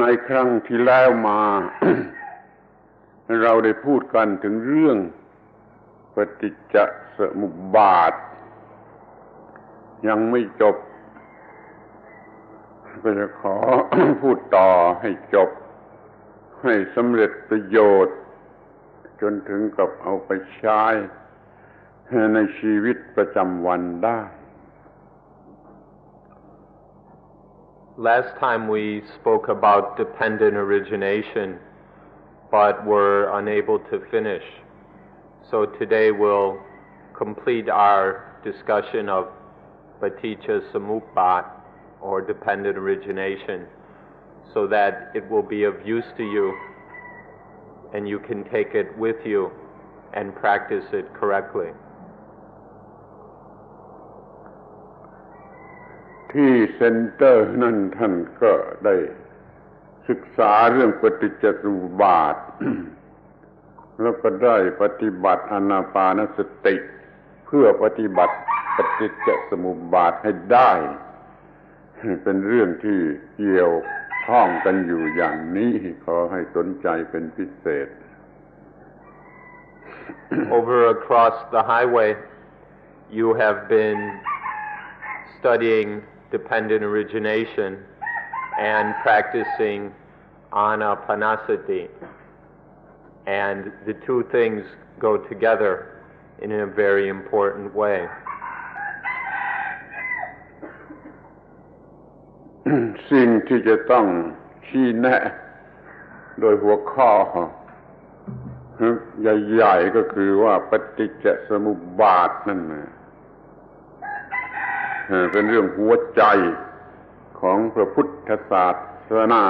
ในครั้งที่แล้วมา เราได้พูดกันถึงเรื่องปฏิจจสมุปบาทยังไม่จบก็จะขอ พูดต่อให้จบให้สำเร็จประโยชน์จนถึงกับเอาไปใช้ในชีวิตประจำวันได้ Last time we spoke about dependent origination, but were unable to finish. So today we'll complete our discussion of paticca samuppat, or dependent origination, so that it will be of use to you and you can take it with you and practice it correctly. ที่เซ็นเตอร์นั่นท่านก็ได้ศึกษาเรื่องปฏิจจสมุปบาท แล้วก็ได้ปฏิบัติอานาปานสติเพื่อปฏิบัติปฏิจจสมุปบาทให้ได้เป็นเรื่องที่เกี่ยวข้องกันอยู่อย่างนี้ขอให้สนใจเป็นพิเศษ Over across the highway, you have been studying dependent origination and practicing anapanasati, and the two things go together in a very important way. สิ่งที่จะต้องชี้แนะโดยหัวข้อใหญ่ๆก็คือว่าปฏิจจสมุปบาทนั่นเป็นเรื่องหัวใจของพระพุทธศาสนา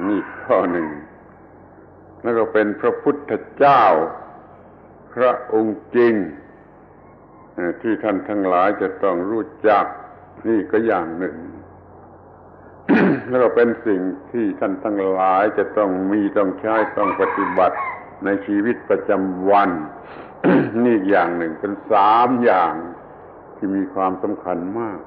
นี่ข้อหนึ่งแล้วก็เป็นพระพุทธเจ้าพระองค์จริงที่ท่านทั้งหลายจะต้องรู้จักนี่ก็อย่างหนึ่ง แล้วก็เป็นสิ่งที่ท่านทั้งหลายจะต้องมีต้องใช้ต้องปฏิบัติในชีวิตประจำวัน นี่อย่างหนึ่งเป็นสามอย่างที่มีความสำคัญมาก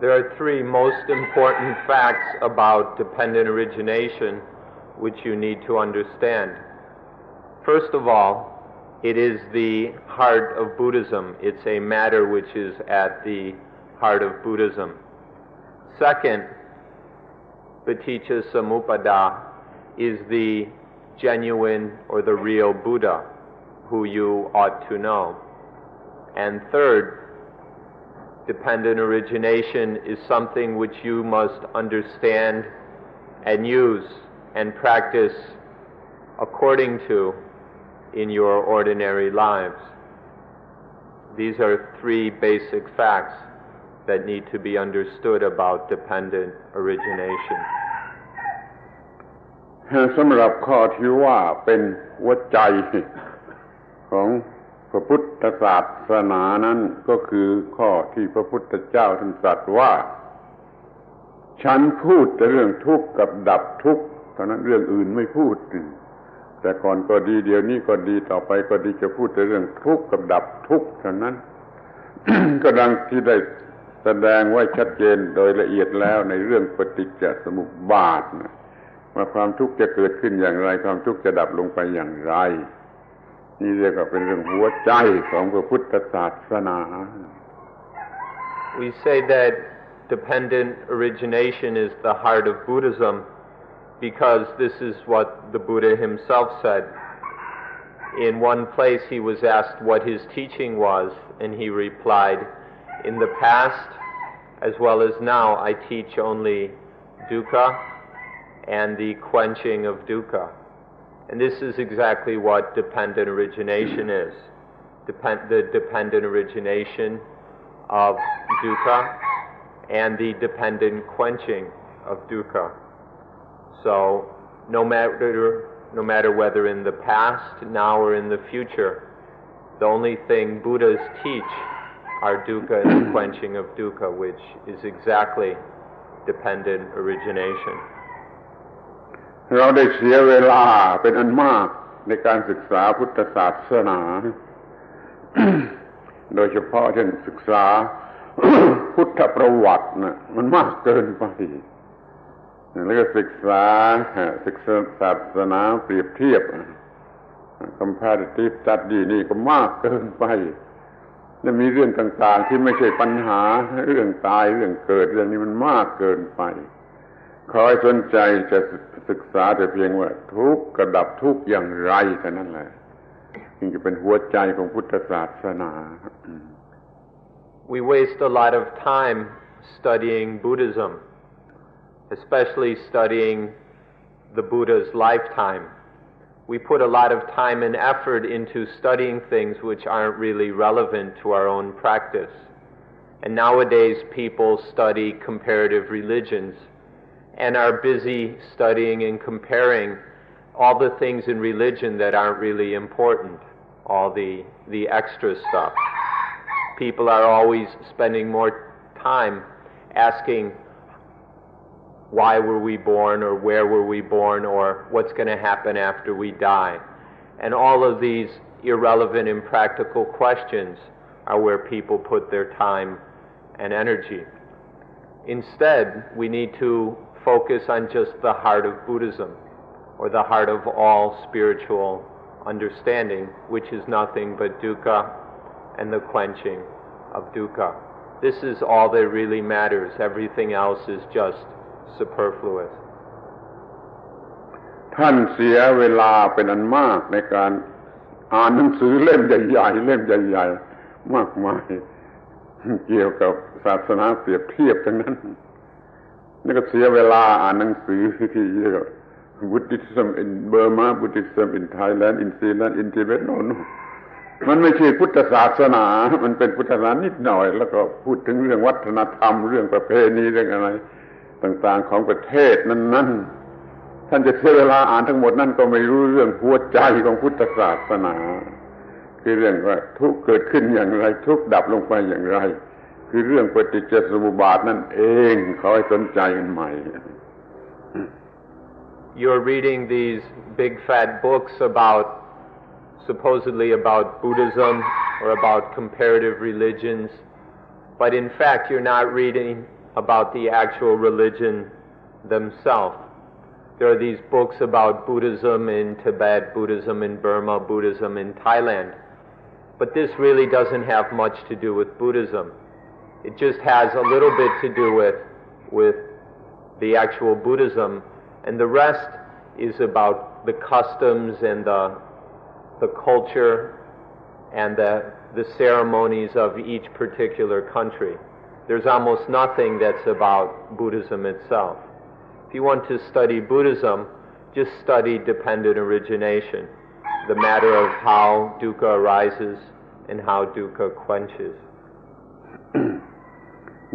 There are three most important facts about dependent origination which you need to understand. First of all, it is the heart of Buddhism. It's a matter which is at the heart of Buddhism. Second, paticca samuppada is the genuine or the real Buddha who you ought to know. And third, dependent origination is something which you must understand and use and practice according to in your ordinary lives. These are three basic facts that need to be understood about dependent origination. สำหรับข้อที่ว่าเป็นหัวใจของพระพุทธศาสนานั้นก็คือข้อที่พระพุทธเจ้าท่านตรัสว่าฉันพูดแต่เรื่องทุกข์กับดับทุกข์เท่านั้นเรื่องอื่นไม่พูดแต่ก่อนก็ดีเดี๋ยวนี้ก็ดีต่อไปก็ดีจะพูดแต่เรื่องทุกข์กับดับทุกข์เท่านั้น ก็ดังที่ได้แสดงไว้ชัดเจนโดยละเอียดแล้วในเรื่องปฏิจจสมุปบาทว่าความทุกข์จะเกิดขึ้นอย่างไรความทุกข์จะดับลงไปอย่างไรนี่เรียกว่าเป็นเรื่องหัวใจของพระพุทธศาสนา We say that dependent origination is the heart of Buddhism because this is what the Buddha himself said. In one place he was asked what his teaching was, and he replied, "In the past as well as now I teach only dukkha and the quenching of dukkha." And this is exactly what dependent origination is. The dependent origination of dukkha and the dependent quenching of dukkha. So no matter whether in the past, now, or in the future, the only thing Buddhas teach are dukkha and the quenching of dukkha, which is exactly dependent origination. เราได้เสียเวลาเป็นอันมากในการศึกษาพุทธศาสนา โดยเฉพาะเช่นศึกษา พุทธ ประวัตินะมันมากเกินไปแล้วก็ศึกษาศาสนาเปรียบเทียบ comparative study นี่ก็มากเกินไปและมีเรื่องต่างๆที่ไม่ใช่ปัญหาเรื่องตายเรื่องเกิดเรื่องนี้มันมากเกินไปขอให้สนใจจะศึกษาแต่เพียงว่าทุกข์กระดับทุกข์อย่างไรเท่านั้นแหละจึงจะเป็นหัวใจของพุทธศาสนา We waste a lot of time studying Buddhism, especially studying the Buddha's lifetime. We put a lot of time and effort into studying things which aren't really relevant to our own practice. And nowadays people study comparative religions and are busy studying and comparing all the things in religion that aren't really important, all the extra stuff. People are always spending more time asking why were we born, or where were we born, or what's going to happen after we die. And all of these irrelevant, impractical questions are where people put their time and energy. Instead, we need to focus on just the heart of Buddhism, or the heart of all spiritual understanding, which is nothing but dukkha and the quenching of dukkha. This is all that really matters. Everything else is just superfluous. ท่านเสียเวลาเป็นอันมากในการอ่านหนังสือเล่มใหญ่ๆเล่มใหญ่ๆมากมายเกี่ยวกับศาสนาเปรียบเทียบทั้งนั้นนี่ก็เสียเวลาอ่านหนังสือที่เรียกว่า Buddhism in Burma, Buddhism in Thailand, in Sri Lanka, in Tibet โน่นมันไม่ใช่พุทธศาสนามันเป็นพุทธศาสนานิดหน่อยแล้วก็พูดถึงเรื่องวัฒนธรรมเรื่องประเพณีเรื่องอะไรต่างๆของประเทศนั้นๆท่านจะเสียเวลาอ่านทั้งหมดนั่นก็ไม่รู้เรื่องหัวใจของพุทธศาสนาคือเรื่องว่าทุกข์เกิดขึ้นอย่างไรทุกข์ดับลงไปอย่างไรคือเรื่องปฏิจจสมุปบาทนั่นเองขอให้สนใจกันใหม่ You're reading these big fat books supposedly about Buddhism or about comparative religions, but in fact you're not reading about the actual religion themselves. There are these books about Buddhism in Tibet, Buddhism in Burma, Buddhism in Thailand, but this really doesn't have much to do with Buddhism. It just has a little bit to do with the actual Buddhism, and the rest is about the customs and the culture and the ceremonies of each particular country. There's almost nothing that's about Buddhism itself. If you want to study Buddhism, just study dependent origination, the matter of how dukkha arises and how dukkha quenches.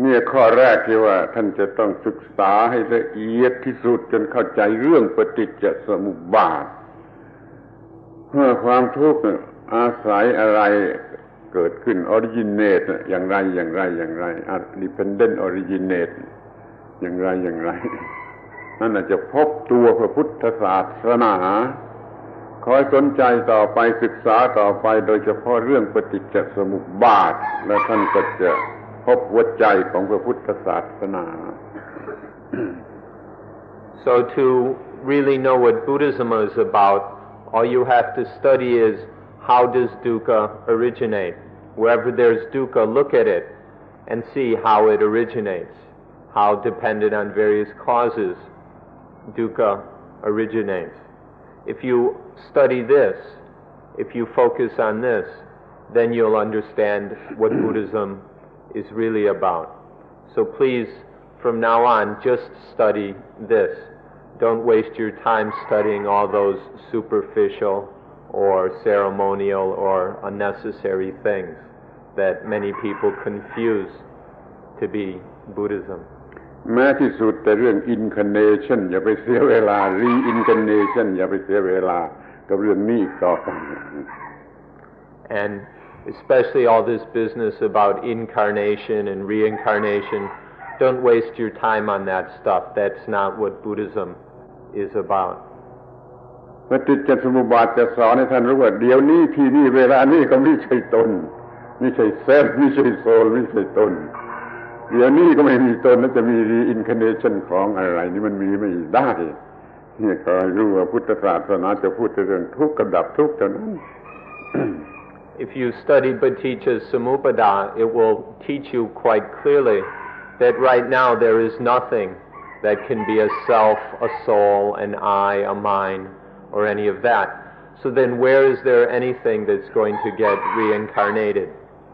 นี่ข้อแรกที่ว่าท่านจะต้องศึกษาให้ละเอียดที่สุดจนเข้าใจเรื่องปฏิจจสมุปบาทเมื่อความทุกข์อาศัยอะไรเกิดขึ้น originate อย่างไร dependent originate อย่างไรนั่นอาจจะพบตัวพระพุทธศาสนาขอให้สนใจต่อไปศึกษาต่อไปโดยเฉพาะเรื่องปฏิจจสมุปบาทและท่านก็จะพบหัวใจของพระพุทธศาสนา So to really know what Buddhism is about, all you have to study is how does dukkha originate. Wherever there's dukkha, look at it and see how it originates, how dependent on various causes dukkha originates. If you study this, if you focus on this, then you'll understand what Buddhism is really about. So please, from now on, just study this. Don't waste your time studying all those superficial or ceremonial or unnecessary things that many people confuse to be Buddhism. แม้ที่สุดแต่เรื่อง incarnation อย่าไปเสียเวลา reincarnation อย่าไปเสียเวลากับเรื่องนี้อีกต่อไป And especially all this business about incarnation and reincarnation, don't waste your time on that stuff. That's not what Buddhism is about. ปฏิจจสมุปบาทจะสอนให้ท่านรู้ว่าเดี๋ยวนี้ที่นี่เวลานี้ก็ไม่ใช่ตนไม่ใช่เซลล์ไม่ใช่โซลไม่ใช่ตน เดี๋ยวนี้ก็ไม่มีตนแล้วจะมี reincarnation ของอะไรนี่มันมีไม่ได้นี่ขอให้รู้ว่าพุทธศาสนาจะพูดเรื่องทุกข์กับดับทุกข์เท่านั้น If you study Bhatticha's Samuppada, it will teach you quite clearly that right now there is nothing that can be a self, a soul, an I, a mind, or any of that. So then where is there anything that's going to get reincarnated?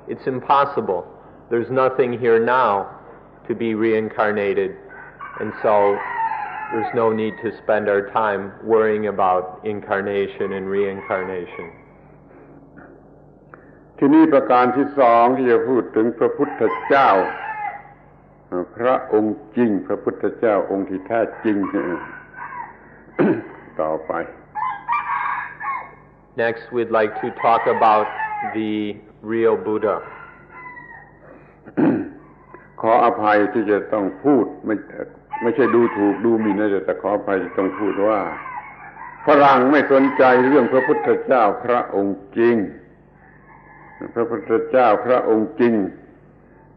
It's impossible. There's nothing here now to be reincarnated, and so there's no need to spend our time worrying about incarnation and reincarnation. ที่นี่ประการที่สองที่จะพูดถึงพระพุทธเจ้าพระองค์จริงพระพุทธเจ้าองค์ที่แท้จริง ต่อไป Next, we'd like to talk about the real Buddha. ขออภัยที่จะต้องพูดไม่ใช่ดูถูกดูหมิ่นนะแต่ขออภัยที่ต้องพูดว่าฝรั่งไม่สนใจเรื่องพระพุทธเจ้าพระองค์จริงพระพุทธเจ้าพระองค์จริง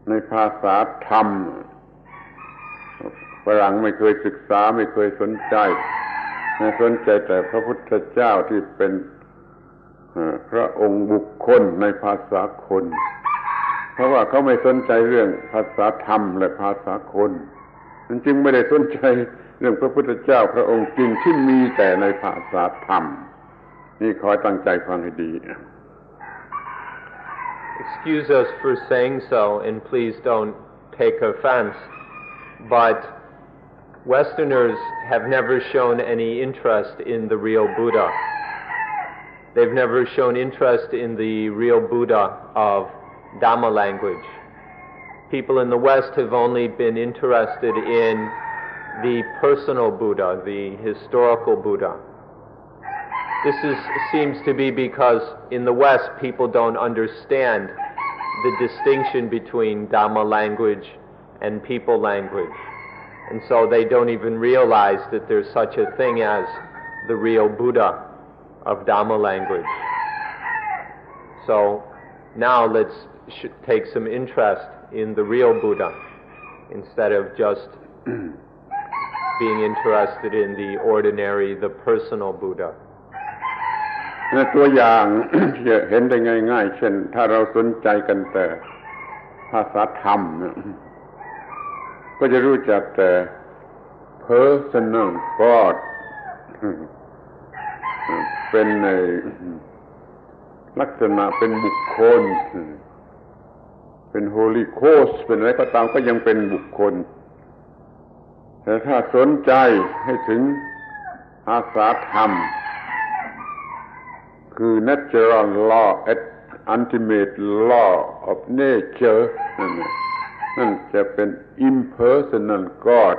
ในภาษาธรรมฝรั่งไม่เคยศึกษาไม่เคยสนใจแต่พระพุทธเจ้าที่เป็นพระองค์บุคคลในภาษาคนเพราะว่าเขาไม่สนใจเรื่องภาษาธรรมและภาษาคนมันจึงไม่ได้สนใจเรื่องพระพุทธเจ้าพระองค์จริงที่มีแต่ในภาษาธรรมนี่ขอตั้งใจฟังให้ดี Excuse us for saying so, and please don't take offense, but Westerners have never shown any interest in the real Buddha. They've never shown interest in the real Buddha of Dhamma language. People in the West have only been interested in the personal Buddha, the historical Buddha. This seems to be because in the West people don't understand the distinction between Dhamma language and people language. And so they don't even realize that there's such a thing as the real Buddha of Dhamma language. So now let's take some interest in the real Buddha instead of just being interested in the ordinary, the personal Buddha. ตัวอย่าง ที่จะเห็นได้ง่ายๆเช่นถ้าเราสนใจกันแต่ภาษาธรรมก็จะรู้จักแต่ personal God เป็นในลักษณะเป็นบุคคลเป็น Holy Ghost เป็นอะไรก็ตามก็ยังเป็นบุคคลแต่ถ้าสนใจให้ถึงภาษาธรรมคือ natural law and ultimate law of nature นั่นจะเป็น impersonal God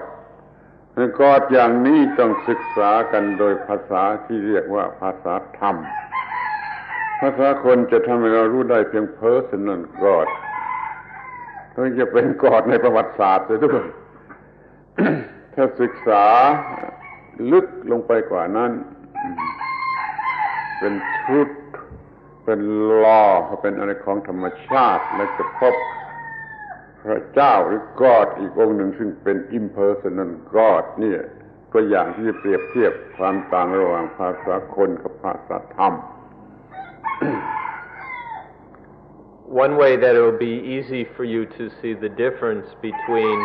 God อย่างนี้ต้องศึกษากันโดยภาษาที่เรียกว่าภาษาธรรมภาษาคนจะทำให้เรารู้ได้เพียง personal God ต้องจะเป็น God ในประวัติศาสตร์เลยด้วย ถ้าศึกษาลึกลงไปกว่านั้นเป็น truth เป็น law เป็นอะไรของธรรมชาติและจะพบพระเจ้าหรือ God อีกองค์หนึ่งซึ่งเป็น impersonal God นี่ตัวอย่างที่จะเปรียบเทียบความต่างระหว่างภาษาคนกับภาษาธรรม One way that it will be easy for you to see the difference between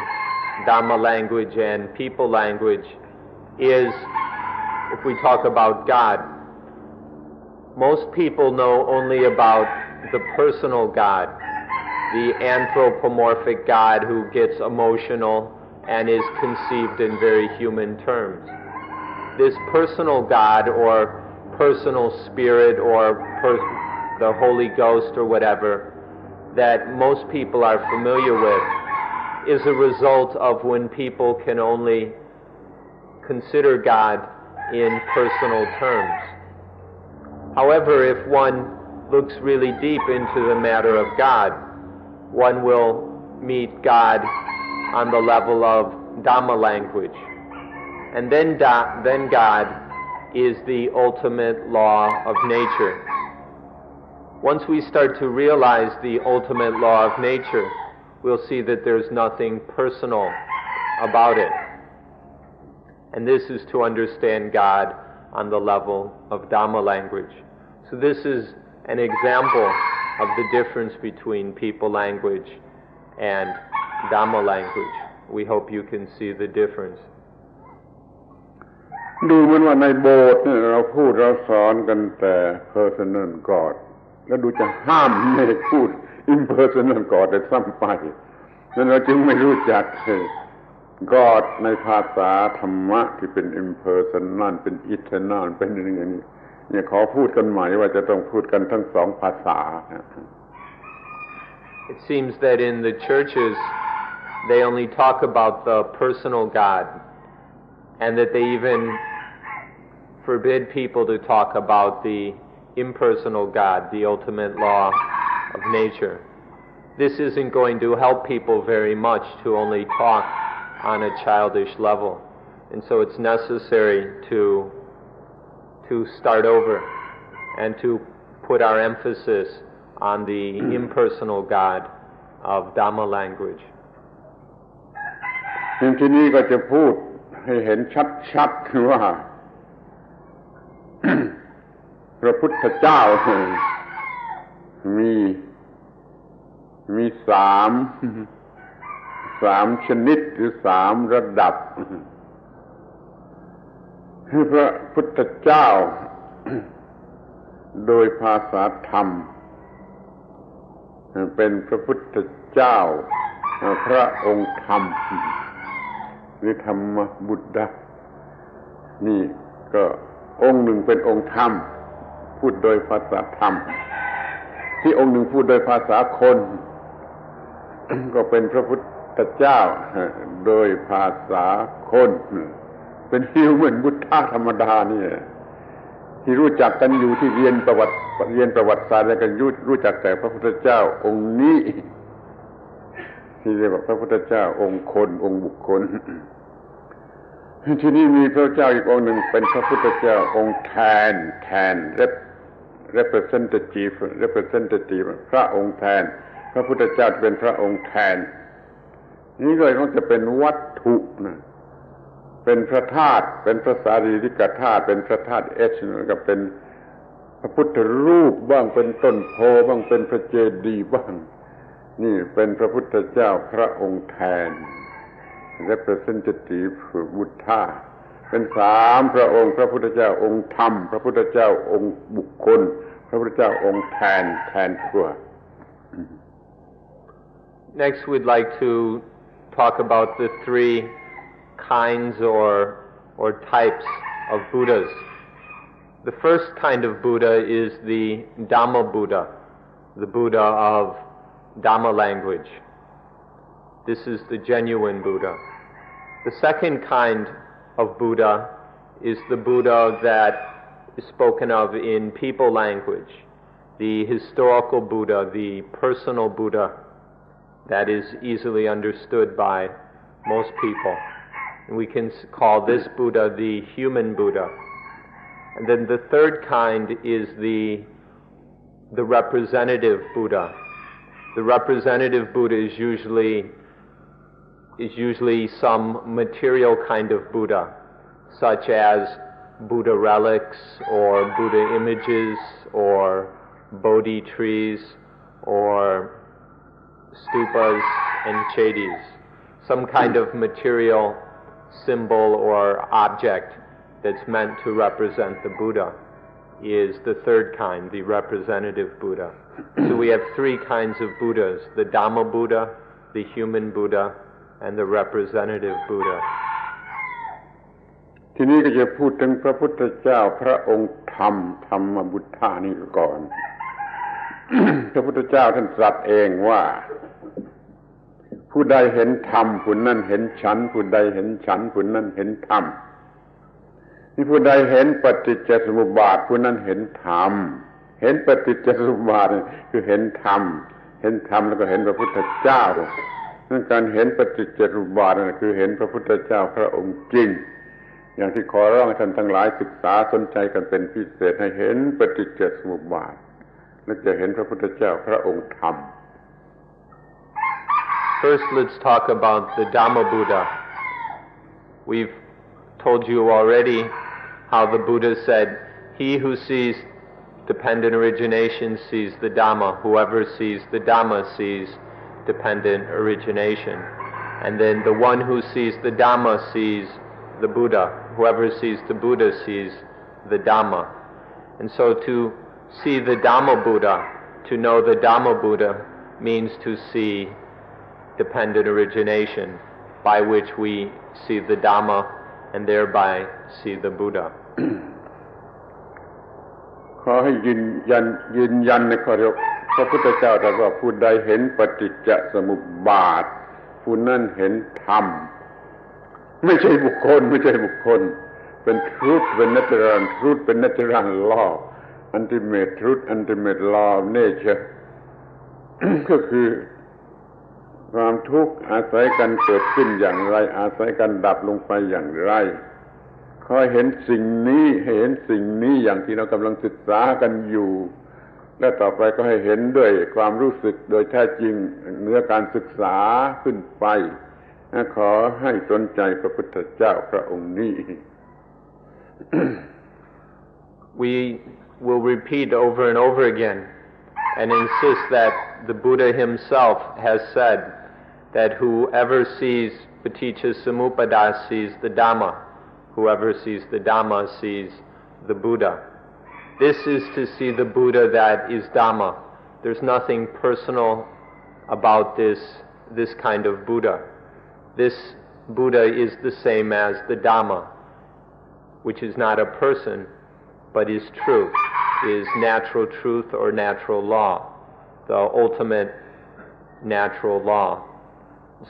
Dhamma language and people language is if we talk about God. Most people know only about the personal God, the anthropomorphic God who gets emotional and is conceived in very human terms. This personal God or personal spirit or the Holy Ghost or whatever that most people are familiar with is a result of when people can only consider God in personal terms. However, if one looks really deep into the matter of God, one will meet God on the level of Dhamma language. And then God is the ultimate law of nature. Once we start to realize the ultimate law of nature, we'll see that there's nothing personal about it. And this is to understand God on the level of Dhamma language. So this is an example of the difference between people language and Dhamma language. We hope you can see the difference. ดูเหมือนว่าในโบสถ์เนี่ยเราพูดเราสอนกันแต่ personal God แล้วดูจะห้ามไม่ให้พูด impersonal God แต่ซ้ำไปนั้นเราจึงไม่รู้จักGod ในภาษาธรรมะที่เป็น impersonal เป็น eternal เป็นอย่างนี้เนี่ยขอพูดกันใหม่ว่าจะต้องพูดกันทั้งสองภาษา It seems that in the churches they only talk about the personal God, and that they even forbid people to talk about the impersonal God, the ultimate law of nature. This isn't going to help people very much to only talk on a childish level, and so it's necessary to start over and to put our emphasis on the impersonal God of Dhamma language. ทีนี้ก็จะพูดให้เห็นชัดๆว่า พระพุทธเจ้ามีสามชนิดหรือสามระดับพระพุทธเจ้าโดยภาษาธรรมเป็นพระพุทธเจ้าพระองค์ธรรมหรือธรรมบุตรนี่ก็องค์หนึ่งเป็นองค์ธรรมพูดโดยภาษาธรรมที่องค์หนึ่งพูดโดยภาษาคนก็เป็นพระพุทธเจ้าโดยภาษาคนเป็นฮิวแมนบุตรธรรมดานี่ที่รู้จักกันอยู่ที่เรียนประวัติศาสตร์แล้วกันรู้จักแต่พระพุทธเจ้าองค์นี้ที่เรียกว่าพระพุทธเจ้าองค์คนองค์บุคคลที่นี่มีพระเจ้าอีกองค์หนึ่งเป็นพระพุทธเจ้าองค์แทน representative พระองค์แทนพระพุทธเจ้าเป็นพระองค์แทนนี่เลยต้องจะเป็นวัตถุนะเป็นพระธาตุเป็นพระสารีริกธาตุเป็นพระธาตุก็เป็นพระพุทธรูปบ้างเป็นต้นโพบ้างเป็นพระเจดีย์บ้างนี่เป็นพระพุทธเจ้าพระองค์แทน representative บุตรเป็นสามพระองค์พระพุทธเจ้าองค์ธรรมพระพุทธเจ้าองค์บุคคลพระพุทธเจ้าองค์แทนทั่ว Next we'd like to talk about the three kinds or types of Buddhas. The first kind of Buddha is the Dhamma Buddha, the Buddha of Dhamma language. This is the genuine Buddha. The second kind of Buddha is the Buddha that is spoken of in people language, the historical Buddha, the personal Buddha that is easily understood by most people. And we can call this Buddha the human Buddha. And then the third kind is the representative Buddha. The representative Buddha is usually some material kind of Buddha, such as Buddha relics or Buddha images or Bodhi trees or stupas and chedis. Some kind of material symbol or object that's meant to represent the Buddha is the third kind, the representative Buddha. So we have three kinds of Buddhas: the Dhamma Buddha, the human Buddha, and the representative Buddha. ทีนี้ก็จะพูดถึงพระพุทธเจ้าพระองค์ธรรมบุตรนี่ก่อน พระพุทธเจ้าท่านตรัสเองว่าผู้ใดเห็นธรรมผู้นั้นเห็นฉันผู้ใดเห็นฉันผู้นั้นเห็นธรรมนี่ผู้ใดเห็นปฏิจจสมุปบาทผู้นั้นเห็นธรรมเห็นปฏิจจสมุปบาทคือเห็นธรรมแล้วก็เห็นพระพุทธเจ้านั่นการเห็นปฏิจจสมุปบาทนั่นคือเห็นพระพุทธเจ้าพระองค์จริงอย่างที่ขอร้องให้ท่านทั้งหลายศึกษาสนใจกันเป็นพิเศษให้เห็นปฏิจจสมุปบาทและจะเห็นพระพุทธเจ้าพระองค์ธรรม First, let's talk about the Dhamma Buddha. We've told you already how the Buddha said, he who sees dependent origination sees the Dhamma. Whoever sees the Dhamma sees dependent origination. And then the one who sees the Dhamma sees the Buddha. Whoever sees the Buddha sees the Dhamma. And so to see the Dhamma Buddha, to know the Dhamma Buddha, means to see dependent origination, by which we see the Dhamma and thereby see the Buddha. ขอให้ยืนยันในข้อเดียวพระพุทธเจ้าตรัสว่าผู้ใดเห็นปฏิจจสมุปบาทผู้นั้นเห็นธรรมไม่ใช่บุคคลเป็น truth เป็น natural truth เป็น natural law ultimate truth ultimate law of nature ก็คือความทุกข์อาศัยกันเกิดขึ้นอย่างไรอาศัยกันดับลงไปอย่างไรขอให้เห็นสิ่งนี้อย่างที่เรากำลังศึกษากันอยู่และต่อไปก็ให้เห็นด้วยความรู้สึกโดยแท้จริงเนื้อการศึกษาขึ้นไปขอให้สนใจพระพุทธเจ้าพระองค์นี้ We will repeat over and over again and insist that the Buddha himself has said that whoever sees paticca samuppada sees the Dhamma. Whoever sees the Dhamma sees the Buddha. This is to see the Buddha that is Dhamma. There's nothing personal about this kind of Buddha. This Buddha is the same as the Dhamma, which is not a person, but is truth, is natural truth or natural law, the ultimate natural law.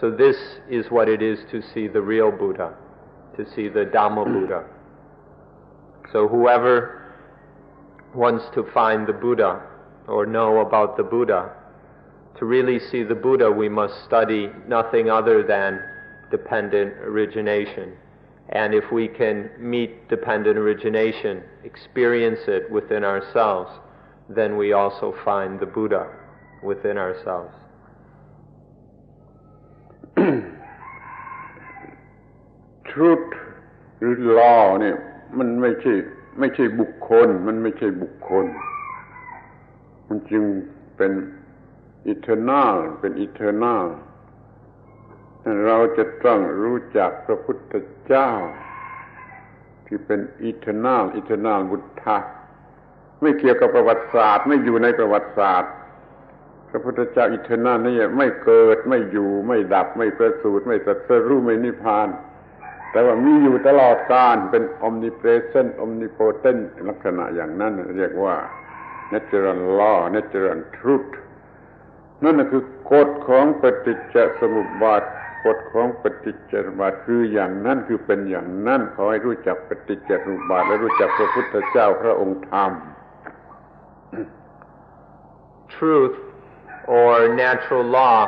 So this is what it is to see the real Buddha, to see the Dhamma Buddha. So whoever wants to find the Buddha or know about the Buddha, to really see the Buddha we must study nothing other than dependent origination. And if we can meet dependent origination, experience it within ourselves, then we also find the Buddha within ourselves. Truth หรือ law เนี่ยมันไม่ใช่บุคคลมันจึงเป็น eternal เราจะต้องรู้จักพระพุทธเจ้าที่เป็น eternal บุตธะไม่เกี่ยวกับประวัติศาสตร์ไม่อยู่ในประวัติศาสตร์พระพุทธเจ้า eternal นี่ไม่เกิดไม่อยู่ไม่ดับไม่ประสูติไม่ตรัสรู้ไม่นิพพานแต่ว่ามีอยู่ตลอดกาลเป็น omnipresent omnipotent ลักษณะอย่างนั้นเรียกว่า natural law natural truth นั่นคือกฎของปฏิจจสมุปบาทกฎของปฏิจจสมุปบาทคืออย่างนั้นคือเป็นอย่างนั้นขอให้รู้จักปฏิจจสมุปบาทและรู้จักพระพุทธเจ้าพระองค์ธรรม Truth or natural law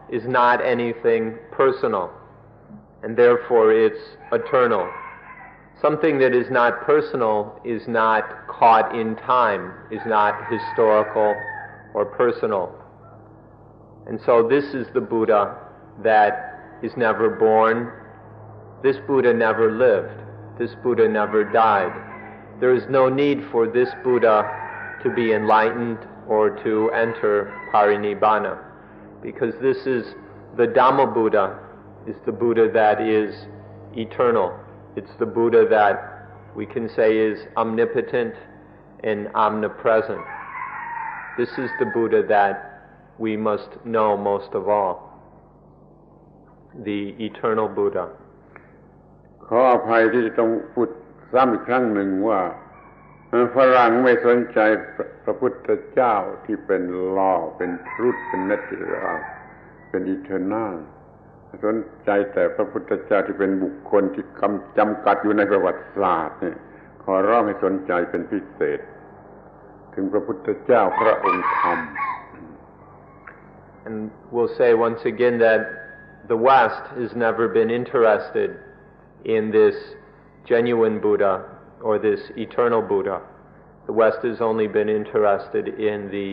is not anything personal, and therefore it's eternal. Something that is not personal is not caught in time, is not historical or personal. And so this is the Buddha that is never born. This Buddha never lived. This Buddha never died. There is no need for this Buddha to be enlightened or to enter parinibbana, because this is the Dhamma Buddha, is the Buddha that is eternal. It's the Buddha that we can say is omnipotent and omnipresent. This is the Buddha that we must know most of all, the eternal Buddha. ขออภัยที่ต้องพูดซ้ำอีกครั้งหนึ่งว่าฝรั่งไม่สนใจพระพุทธเจ้าที่เป็น law เป็น truth เป็น natural เป็น eternal สนใจแต่พระพุทธเจ้าที่เป็นบุคคลที่จำกัดอยู่ในประวัติศาสตร์เนี่ยขอร้องให้สนใจเป็นพิเศษถึงพระพุทธเจ้าพระองค์ธรรม And we'll say once again that the West has never been interested in this genuine Buddha or this eternal Buddha. The West has only been interested in the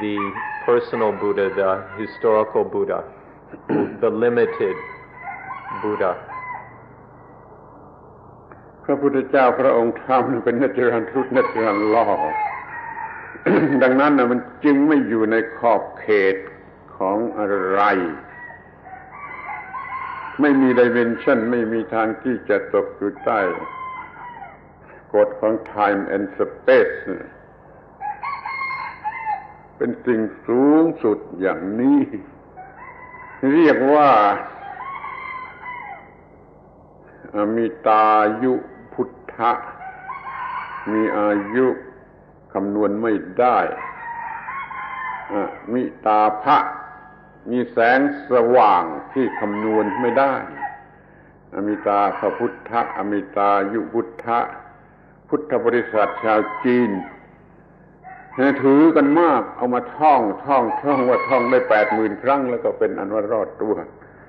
the personal Buddha, the historical Buddha, the limited Buddha. พระพุทธเจ้าพระองค์ทำเป็นเนตรรันทรุเนตรรันล่อ ดังนั้นมันจึงไม่อยู่ในขอบเขตของอะไรไม่มี dimension ไม่มีทางที่จะตกอยู่ใต้กฎของ time and space เป็นสิ่งสูงสุดอย่างนี้เรียกว่าอมิตายุพุทธะมีอายุคำนวณไม่ได้อมิตาภะมีแสงสว่างที่คำนวณไม่ได้อมิตาพระพุทธะอมิตายุพุทธะพุทธบริษัทชาวจีนถือกันมากเอามาท่องว่าท่องได้ 80,000 ครั้งแล้วก็เป็นอันว่ารอดตัว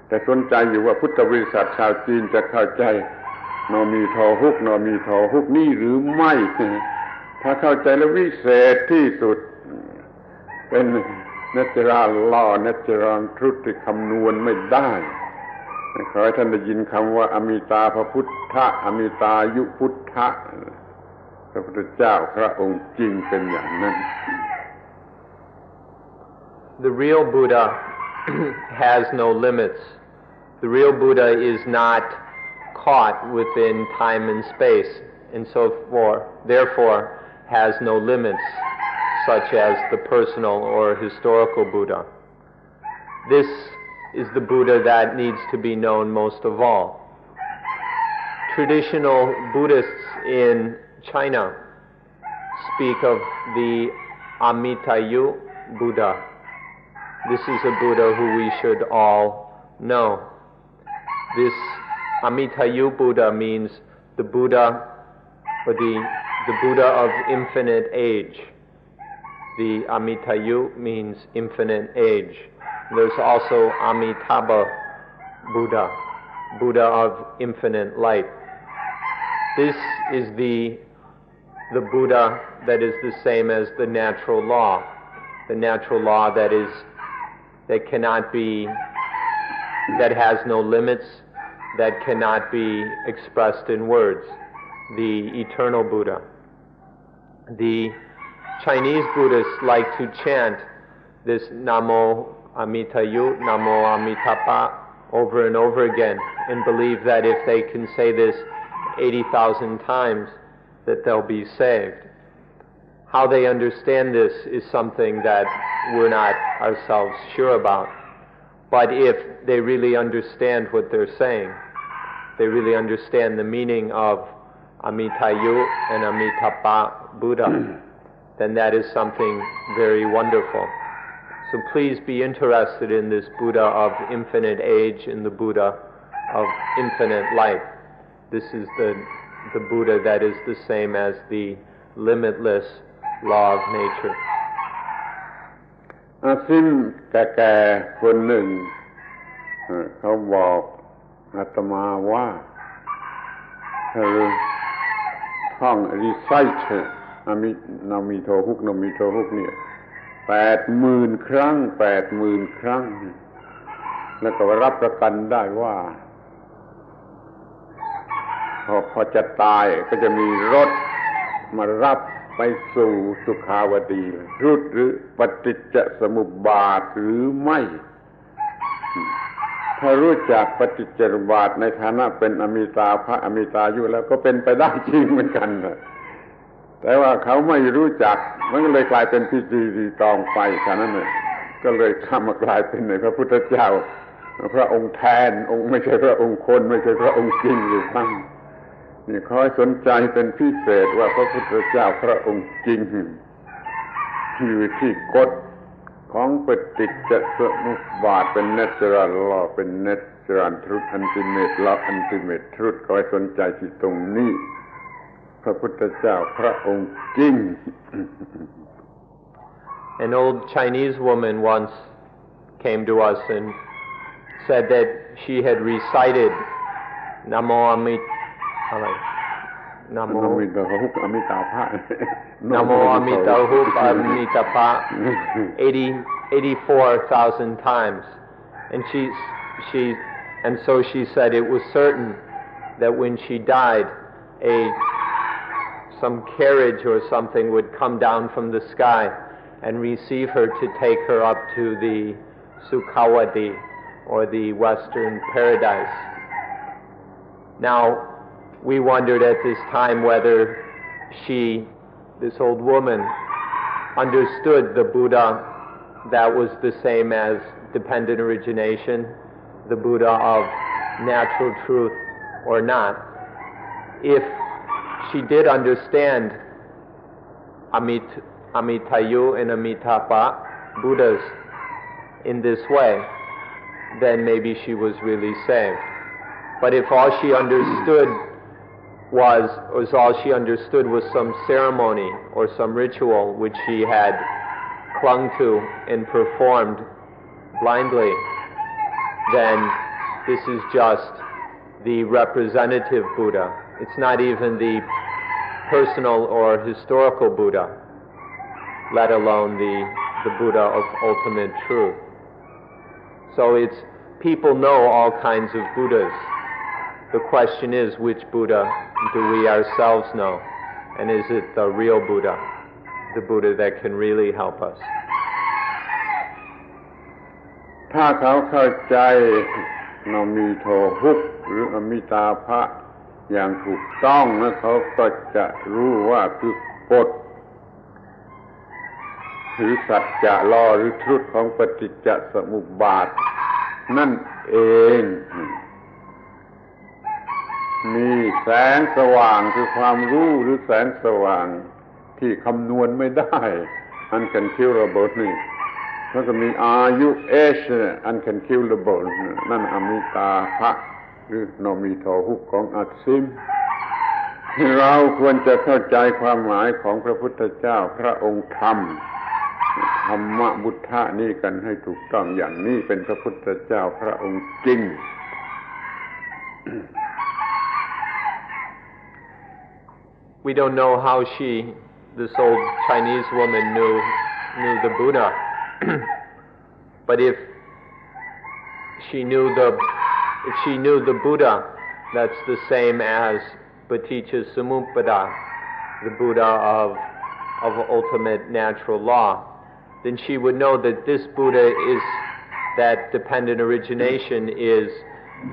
แต่สนใจอยู่ว่าพุทธบริษัทชาวจีนจะเข้าใจนอมีทอฮุกนี่หรือไม่ถ้าเข้าใจแล้ววิเศษที่สุดเป็นnatural law natural truth ที่คำนวณไม่ได้ขอให้ท่านได้ยินคำว่าอมิตาพระพุทธะอมิตายุพุทธะพระพุทธเจ้าพระองค์จริงเป็นอย่างนั้น The real Buddha has no limits. The real Buddha is not caught within time and space, and so forth, therefore has no limits, such as the personal or historical Buddha. This is the Buddha that needs to be known most of all. Traditional Buddhists in China speak of the Amitayu Buddha. This is a Buddha who we should all know. This Amitayu Buddha means the Buddha, or the Buddha of infinite age. The Amitayu means infinite age. There's also Amitabha Buddha, Buddha of infinite light. This is the Buddha that is the same as the natural law that cannot be, that has no limits, that cannot be expressed in words, the eternal Buddha. The Chinese Buddhists like to chant this Namo Amitayu, Namo Amitabha over and over again and believe that if they can say this 80,000 times that they'll be saved. How they understand this is something that we're not ourselves sure about. But if they really understand what they're saying, they really understand the meaning of Amitayu and Amitabha Buddha, then that is something very wonderful. So please be interested in this Buddha of infinite age and the Buddha of infinite light. This is the Buddha that is the same as the limitless law of nature. ซิมแก่ๆคนหนึ่งเขาบอกอาตมาว่าเธอท่อง recite นามิโทฮุกเนี่ย 80,000 ครั้ง 80,000 ครั้งแล้วก็รับประกันได้ว่าพอจะตายก็จะมีรถมารับไปสู่สุขาวดีรุดหรือปฏิจจสมุปบาทหรือไม่ถ้ารู้จักปฏิจจสมุปบาทในฐานะเป็นอมิตาภะอมิตายุแล้วก็เป็นไปได้จริงเหมือนกันแต่ว่าเขาไม่รู้จักมันก็เลยกลายเป็นพิธีรีตองไฟฉะนั้นก็เลยข้ามากลายเป็นในพระพุทธเจ้าพระองค์แทนองค์ไม่ใช่พระองค์คนไม่ใช่พระองค์จริงอยู่บ้างนี่ขอให้สนใจเป็นพิเศษว่าพระพุทธเจ้าพระองค์จริงอยู่ที่กฎของปฏิจจสมุปบาทเป็น natural law เป็น natural truth ultimate law ultimate truth ขอให้สนใจที่ตรงนี้พระพุทธเจ้าพระองค์จริง An old Chinese woman once came to us and said that she had recited Namo อมิตาหุกอมิตาภะ Namo Amitahu Amitapa 84,000 times. And so she said it was certain that when she died, some carriage or something would come down from the sky and receive her to take her up to the Sukhawati, or the Western Paradise. Now, we wondered at this time whether this old woman, understood the Buddha that was the same as dependent origination, the Buddha of natural truth, or not. If she did understand Amitayu and Amitabha Buddhas in this way, then maybe she was really saved. But if all she understood was some ceremony or some ritual which she had clung to and performed blindly, then this is just the representative Buddha. It's not even the personal or historical Buddha, let alone the Buddha of ultimate truth. So people know all kinds of Buddhas. The question is, which Buddha do we ourselves know? And is it the real Buddha, the Buddha that can really help us? ถ้าเขาเข้าใจนมิโทหุกหรืออมิตาภะอย่างถูกต้องแล้วเขาก็จะรู้ว่าคือกฎหรือสัจจะลอหรือทรุดของปฏิจจสมุปบาทนั่นเองมีแสงสว่างคือความรู้หรือแสงสว่างที่คำนวณไม่ได้uncalculable นี่แล้วก็มีอายุuncalculable นั่นอมิตาภะหรือนมิโทหุกของอัตสิมเราควรจะเข้าใจความหมายของพระพุทธเจ้าพระองค์ธรรมธรรมบุทธะนี่กันให้ถูกต้องอย่างนี้เป็นพระพุทธเจ้าพระองค์จริง We don't know how this old Chinese woman knew the Buddha. But if she knew the Buddha, that's the same as Paticca Samuppada, the Buddha of ultimate natural law, then she would know that this Buddha is, that dependent origination is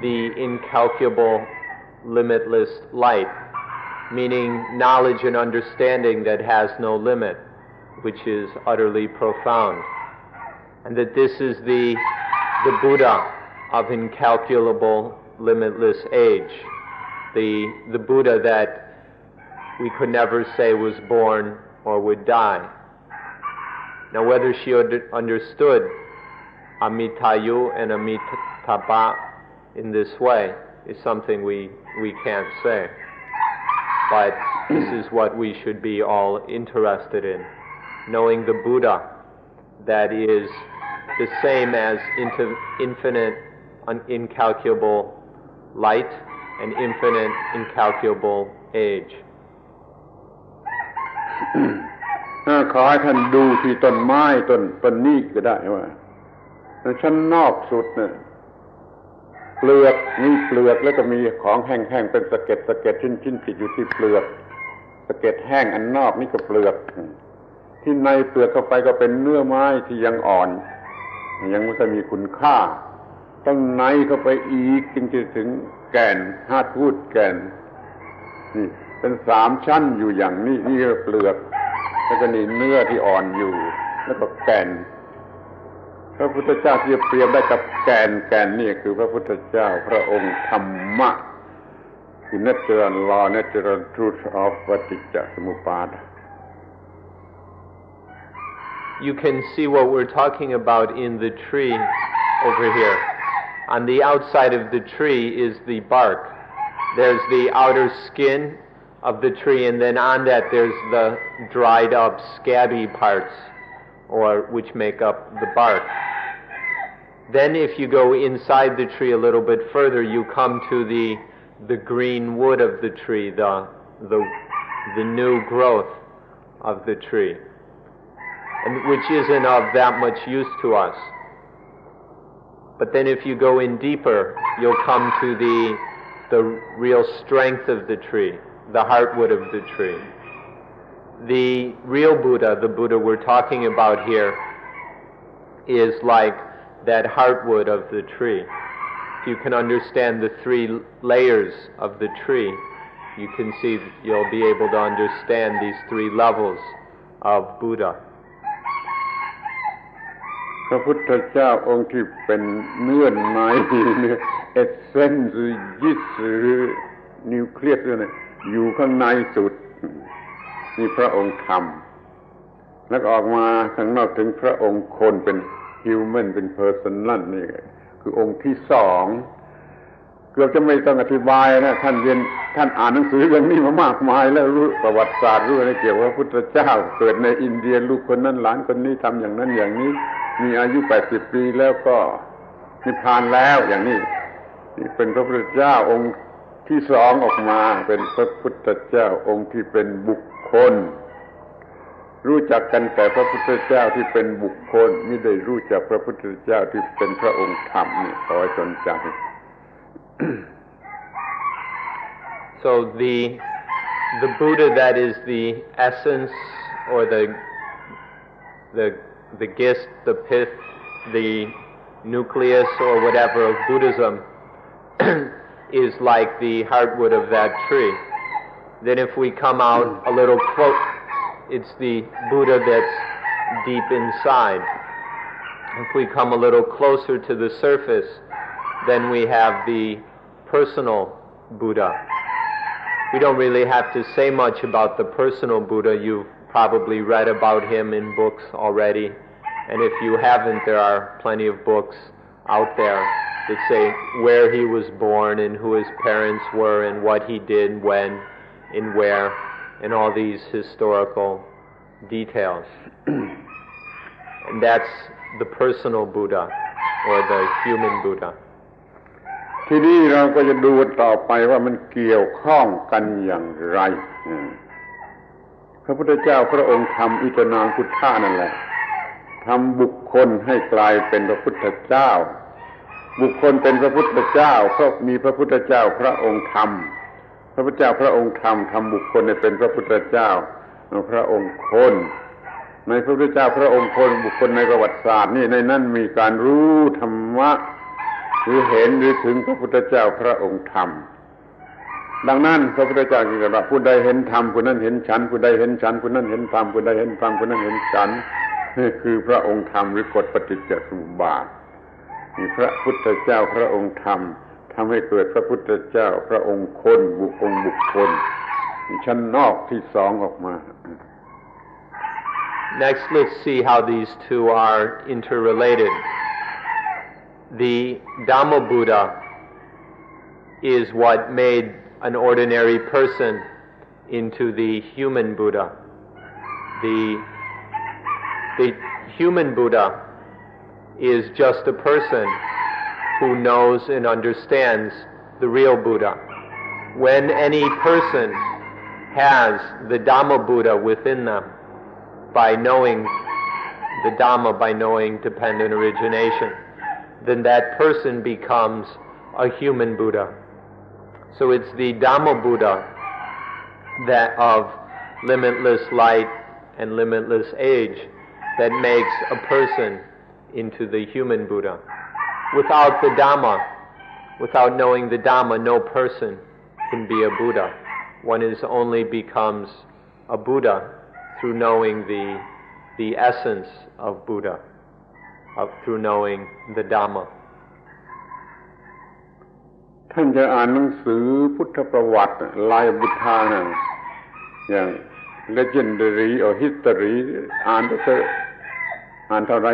the incalculable, limitless light, meaning knowledge and understanding that has no limit, which is utterly profound. And that this is the Buddha of incalculable, limitless age, the Buddha that we could never say was born or would die. Now, whether she understood Amitayu and Amitabha in this way is something we can't say. But this is what we should be all interested in, knowing the Buddha that is the same as infinite, incalculable light and infinite, incalculable age. ขอให้ท่านดูที่ต้นไม้ต้นนี้ก็ได้ว่าชั้นนอกสุดเนี่ยเปลือกมีเปลือกแล้วก็มีของแห้งๆเป็นสะเก็ดชิ้นติดอยู่ที่เปลือกสะเก็ดแห้งอันนอกนี่ก็เปลือกที่ในเปลือกเข้าไปก็เป็นเนื้อไม้ที่ยังอ่อนยังไม่ค่อยมีคุณค่าต้องในเข้าไปอีกจึงจะถึงแก่นฮาร์ดวูดแก่นนี่เป็น3ชั้นอยู่อย่างนี้นี่ก็เปลือกแล้วก็นี่เนื้อที่อ่อนอยู่แล้วก็แก่นพระพุทธเจ้าที่เปรียบได้กับแก่นนี่คือพระพุทธเจ้าพระองค์ธรรมะคือ natural law natural truth of ปฏิจจสมุปบาท You can see what we're talking about in the tree over here. On the outside of the tree is the bark. There's the outer skin of the tree, and then on that there's the dried up scabby parts, which make up the bark. Then if you go inside the tree a little bit further, you come to the green wood of the tree, the new growth of the tree, and which isn't of that much use to us. But then if you go in deeper, you'll come to the real strength of the tree, the heartwood of the tree. The real Buddha, the Buddha we're talking about here, is like that heartwood of the tree. If you can understand the three layers of the tree, you can see, you'll be able to understand these three levels of Buddha. พระพุทธเจ้าองค์ที่เป็นเนื้อในเอเซนส์หรือยิสหรือนิวเคลียสเนี่ยอยู่ข้างในสุดนี่พระองค์ธรรมแล้วออกมาข้างนอกถึงพระองค์คนเป็นฮิวแมนเป็นเพอร์ซันนัลนี่คือองค์ที่สองเกือบจะไม่ต้องอธิบายนะท่านอ่านหนังสือเรื่องนี้มามากมายแล้วรู้ประวัติศาสตร์รู้อะไรเกี่ยวกับพระพุทธเจ้าเกิดในอินเดียลูกคนนั้นหลานคนนี้ทำอย่างนั้นอย่างนี้มีอายุ80 ปีแล้วก็นิพพานแล้วอย่างนี้นี่เป็นพระพุทธเจ้าองค์ที่สองออกมาเป็นพระพุทธเจ้าองค์ที่เป็นบุคคลรู้จักกันแต่พระพุทธเจ้าที่เป็นบุคคลไม่ได้รู้จักพระพุทธเจ้าที่เป็นพระองค์ธรรมนี่ขอให้สนใจ So the Buddha that is the essence or the gist, the pith, the nucleus or whatever of Buddhism is like the heartwood of that tree. Then if we come out a little close, it's the Buddha that's deep inside. If we come a little closer to the surface, then we have the personal Buddha. We don't really have to say much about the personal Buddha. You've probably read about him in books already. And if you haven't, there are plenty of books out there that say where he was born and who his parents were and what he did, when, and where, and all these historical details. And that's the personal Buddha or the human Buddha. ทีนี้เราก็จะดูต่อไปว่ามันเกี่ยวข้องกันอย่างไรพระพุทธเจ้าพระองค์ทำอิจนางพุทธะนั่นแหละทำบุคคลให้กลายเป็นพระพุทธเจ้าบุคคลเป็นพระพุทธเจ้าเพราะมีพระพุทธเจ้าพระองค์ธรรมพระพุทธเจ้าพระองค์ธรรมทำบุคคลให้เป็นพระพุทธเจ้าพระองค์คนในพระพุทธเจ้าพระองค์คนบุคคลในประวัติศาสตร์นี่ในนั้นมีการรู้ธรรมะหรือเห็นหรือถึงพระพุทธเจ้าพระองค์ธรรมดังนั้นพระพุทธเจ้าจึงกล่าวว่าผู้ใดเห็นธรรมผู้นั้นเห็นฉันผู้ใดเห็นฉันผู้นั้นเห็นธรรมผู้ใดเห็นธรรมผู้นั้นเห็นฉันนี่คือพระองค์ธรรมหรือกฎปฏิจจสมุปบาทมีพระพุทธเจ้าพระองค์ธรรมทำให้เกิดพระพุทธเจ้าพระองค์คนบุคคลชั้นนอกที่สองออกมา Next, let's see how these two are interrelated. The Dhamma Buddha is what made an ordinary person into the human Buddha. The human Buddha is just a person who knows and understands the real Buddha. When any person has the Dhamma Buddha within them, by knowing the Dhamma, by knowing dependent origination, then that person becomes a human Buddha. So it's the Dhamma Buddha that of limitless light and limitless age that makes a person into the human Buddha. Without the Dhamma, without knowing the Dhamma, no person can be a Buddha. One is only becomes a Buddha through knowing the essence of Buddha, through knowing the Dhamma. ท่านจะอ่านหนังสือพุทธประวัติลายบุทธานะอย่าง legendary or history อ่านเท่าไร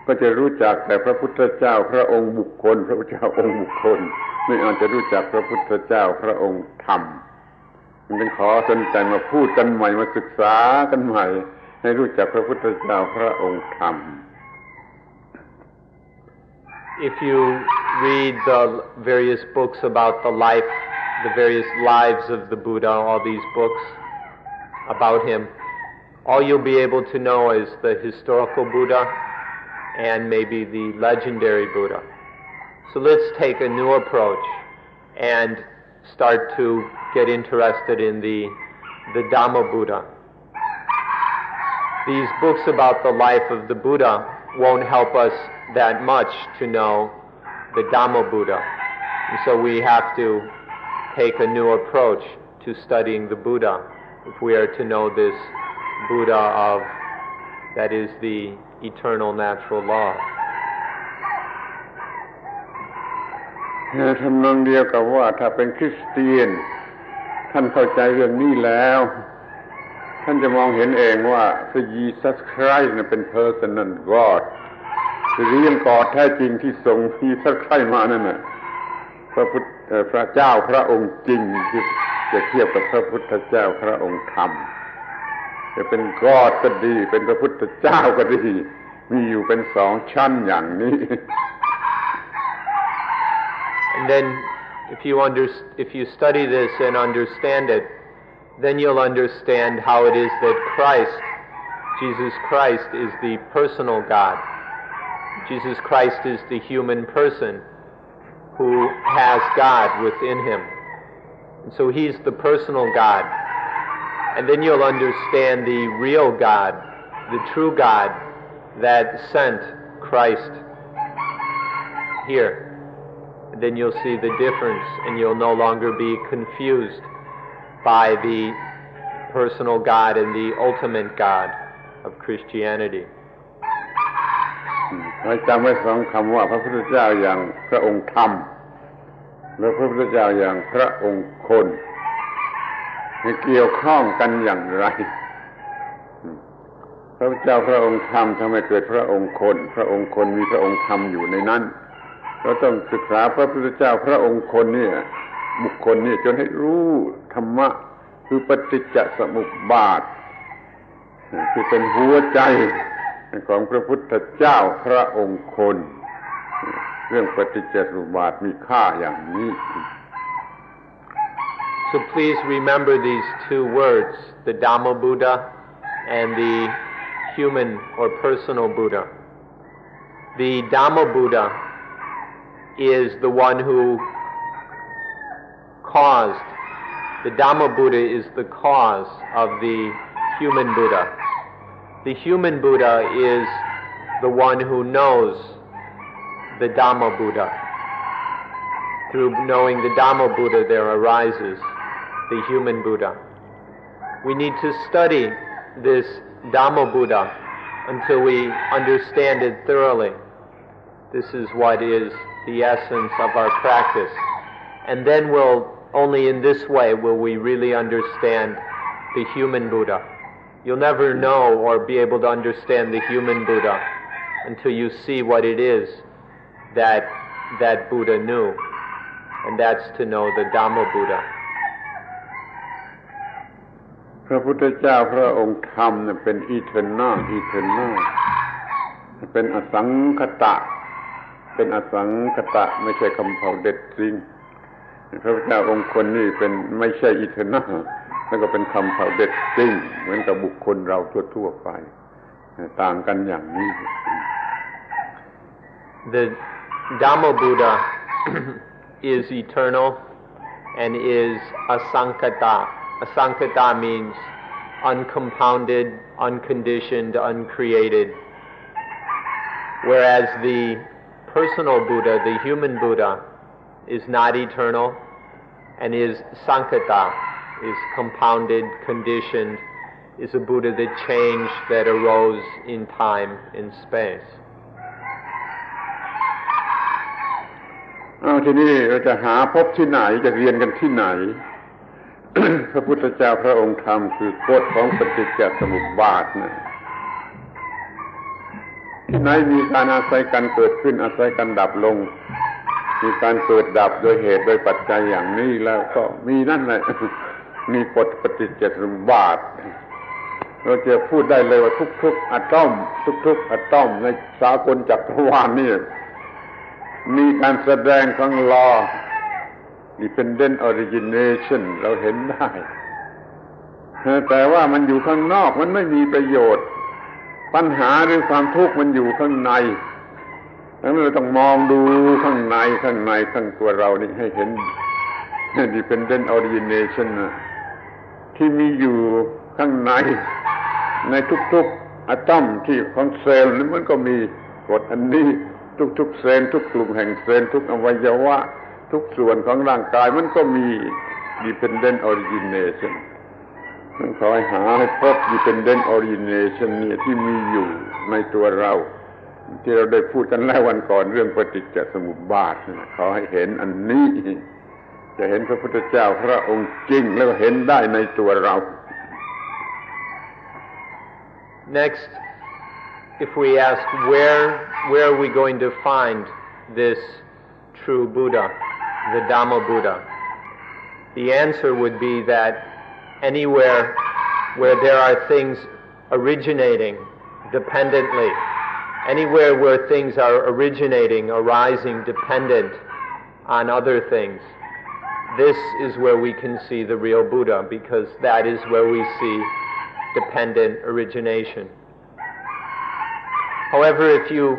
ก็จะรู้จักแต่พระพุทธเจ้าพระองค์บุคคลพระพุทธเจ้าองค์บุคคลไม่อาจจะรู้จักพระพุทธเจ้าพระองค์ธรรมจึงขอสนใจมาพูดกันใหม่มาศึกษากันใหม่ให้รู้จักพระพุทธเจ้าพระองค์ธรรม If you read the various books about the life, the various lives of the Buddha, all these books about him, all you'll be able to know is the historical Buddha and maybe the legendary Buddha. So let's take a new approach and start to get interested in the Dhamma Buddha. These books about the life of the Buddha won't help us that much to know the Dhamma Buddha. And so we have to take a new approach to studying the Buddha if we are to know this Buddha that is the eternal natural law. ทำนองเดียวกับว่าถ้าเป็นคริสเตียนท่านเข้าใจเรื่องนี้แล้วท่านจะมองเห็นเองว่าพระเยซูคริสต์เป็น personal God คือเรื่องกอดแท้จริงที่ทรงพระเยซูคริสต์มานั่นน่ะพระเจ้าพระองค์จริงที่จะเทียบกับพระพุทธเจ้าพระองค์ธรรมจะเป็นกอดก็ดีเป็นพระพุทธเจ้าก็ดีมีอยู่เป็นสองชั้นอย่างนี้ And then if you study this and understand it, then you'll understand how it is that Jesus Christ is the personal God. Jesus Christ is the human person who has God within him. And so he's the personal God. And then you'll understand the real God, the true God that sent Christ here. And then you'll see the difference, and you'll no longer be confused by the personal God and the ultimate God of Christianity. เราจำไว้สองคำว่าพระพุทธเจ้าอย่างพระองค์ธรรมและพระพุทธเจ้าอย่างพระองค์คนเกี่ยวข้องกันอย่างไรพระพุทธเจ้าพระองค์ธรรมทำให้เกิดพระองค์คนพระองค์คนมีพระองค์ธรรมอยู่ในนั้นเราต้องศึกษาพระพุทธเจ้าพระองค์คนนี่บุคคลนี่จนให้รู้ธรรมะคือปฏิจจสมุปบาทที่เป็นหัวใจของพระพุทธเจ้าพระองค์คนเรื่องปฏิจจสมุปบาทมีค่าอย่างนี้ So please remember these two words, the Dhamma Buddha and the human or personal Buddha. The Dhamma Buddha is the one who caused, the Dhamma Buddha is the cause of the human Buddha. The human Buddha is the one who knows the Dhamma Buddha. Through knowing the Dhamma Buddha there arises the human Buddha. We need to study this Dhamma Buddha until we understand it thoroughly. This is what is the essence of our practice. And then only in this way will we really understand the human Buddha. You'll never know or be able to understand the human Buddha until you see what it is that Buddha knew. And that's to know the Dhamma Buddha. พระพุทธเจ้าพระองค์ธรรมเป็นอีเทอร์นัลเป็นอสังคตะไม่ใช่คำเผาเด็ดจริงพระพุทธเจ้าองค์คนนี้เป็นไม่ใช่อีเทอร์นัลแล้วก็เป็นคำเผาเด็ดจริงเหมือนกับบุคคลเราทั่วไปต่างกันอย่างนี้ The Dhamma Buddha is eternal and is asankata. Asankata means uncompounded, unconditioned, uncreated. Whereas the personal Buddha, the human Buddha, is not eternal and is sankata, is compounded, conditioned, is a Buddha that changed, that arose in time, in space. ทีนี้เราจะหาพบที่ไหนจะเรียนกันที่ไหน พระพุทธเจ้าพระองค์ธรรมคือกฎของปฏิจจสมุปบาทนะที่ไหนมีการอาศัยกันเกิดขึ้นอาศัยกันดับลงมีการเกิดดับโดยเหตุโดยปัจจัยอย่างนี้แล้วก็มีนั่นแหละ มีกฎปฏิจจสมุปบาทเราจะพูดได้เลยว่าทุกๆอะตอมทุกๆอะตอมในสากลจักรวาลนี่มีการแสดงของลอ Dependent Origination เราเห็นได้แต่ว่ามันอยู่ข้างนอกมันไม่มีประโยชน์ปัญหาหรือความทุกข์มันอยู่ข้างในแล้วเราต้องมองดูข้างในข้างตัวเรานี่ให้เห็น Dependent Origination ที่มีอยู่ข้างในทุกๆอะตอมที่ของเซลล์นี่มันก็มีกฎอันนี้ทุกๆเซลล์ทุกกลุ่มแห่งเซลล์ทุกอวัยวะทุกส่วนของร่างกายมันก็มี Dependent Origination ต้องคอยหาให้พบ Dependent Origination เนี่ยที่มีอยู่ในตัวเราที่เราได้พูดกันแล้ววันก่อนเรื่องปฏิจจสมุปบาทขอให้เห็นอันนี้จะเห็นพระพุทธเจ้าพระองค์จริงแล้วเห็นได้ในตัวเรา Next, if we ask where are we going to find this true Buddha, the Dhamma Buddha, the answer would be that anywhere where there are things originating dependently, anywhere where things are originating, arising dependent on other things, this is where we can see the real Buddha, because that is where we see dependent origination. However, if you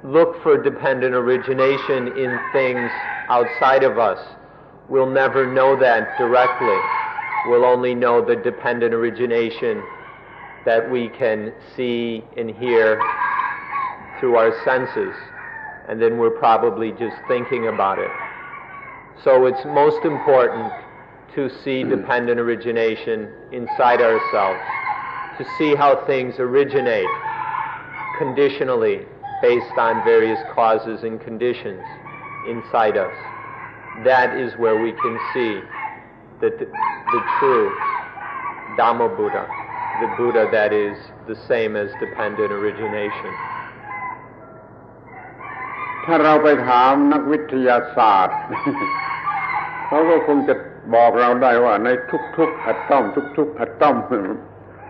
look for dependent origination in things outside of us, we'll never know that directly. We'll only know the dependent origination that we can see and hear through our senses, and then we're probably just thinking about it. So it's most important to see dependent origination inside ourselves, to see how things originate conditionally based on various causes and conditions inside us. That is where we can see the true Dhamma Buddha, the Buddha that is the same as dependent origination. ถ้าเราไปถามนักวิทยาศาสตร์ เขาก็คงจะบอกเราได้ว่าในทุกๆอะตอมทุกๆอะตอม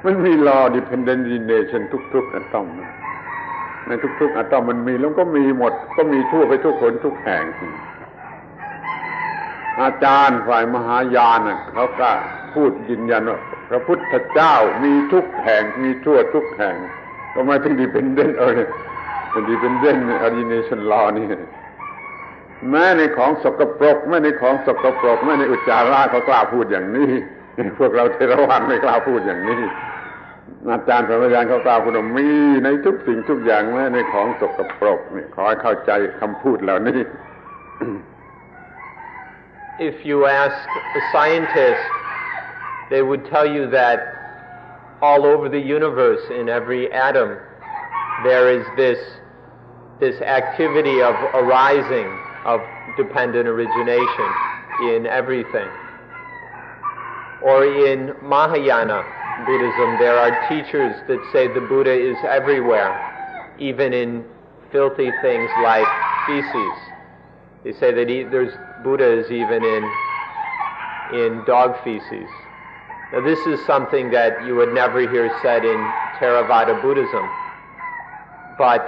มันมี law dependent origination ทุกๆอะตอมในทุกๆอะตอมมันมีแล้วก็มีหมดก็มีทั่วไปทุกคนทุกแห่งอาจารย์ฝ่ายมหายานเขาก็พูดยืนยันว่าพระพุทธเจ้ามีทุกแห่งมีทั่วทุกแห่งก็หมายถึง dependent origination law นี่แม้ในของสกปรกแม้ในของสกปรกแม้ในอุจจาระก็กล้าพูดอย่างนี้พวกเราเทรวาทไม่กล้าพูดอย่างนี้อาจารย์พระมหายานเขากล้าพูดว่ามีในทุกสิ่งทุกอย่างแม้ในของสกปรกนี่ขอให้เข้าใจคำพูดเหล่านี้ If you ask a scientist, they would tell you that all over the universe, in every atom, there is this activity of arising, of dependent origination in everything. Or in Mahayana Buddhism, there are teachers that say the Buddha is everywhere, even in filthy things like feces. They say that there's Buddha is even in dog feces. Now this is something that you would never hear said in Theravada Buddhism, but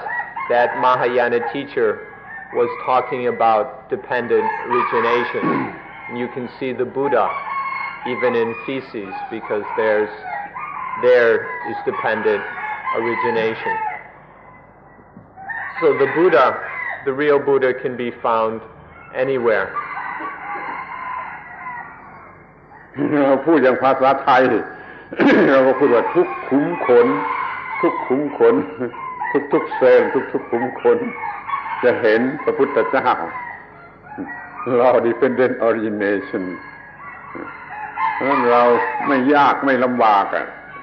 that Mahayana teacher was talking about dependent origination. And you can see the Buddha even in feces, because there is dependent origination. So the Buddha, the real Buddha, can be found anywhere. เราพูดอย่างภาษาไทย เราก็พูดว่าทุกขุมขนทุกเซลล์ทุกขุมขนจะเห็นพระพุทธเจ้า Law Dependent Origination เพราะฉะนั้นเราไม่ยากไม่ลำบาก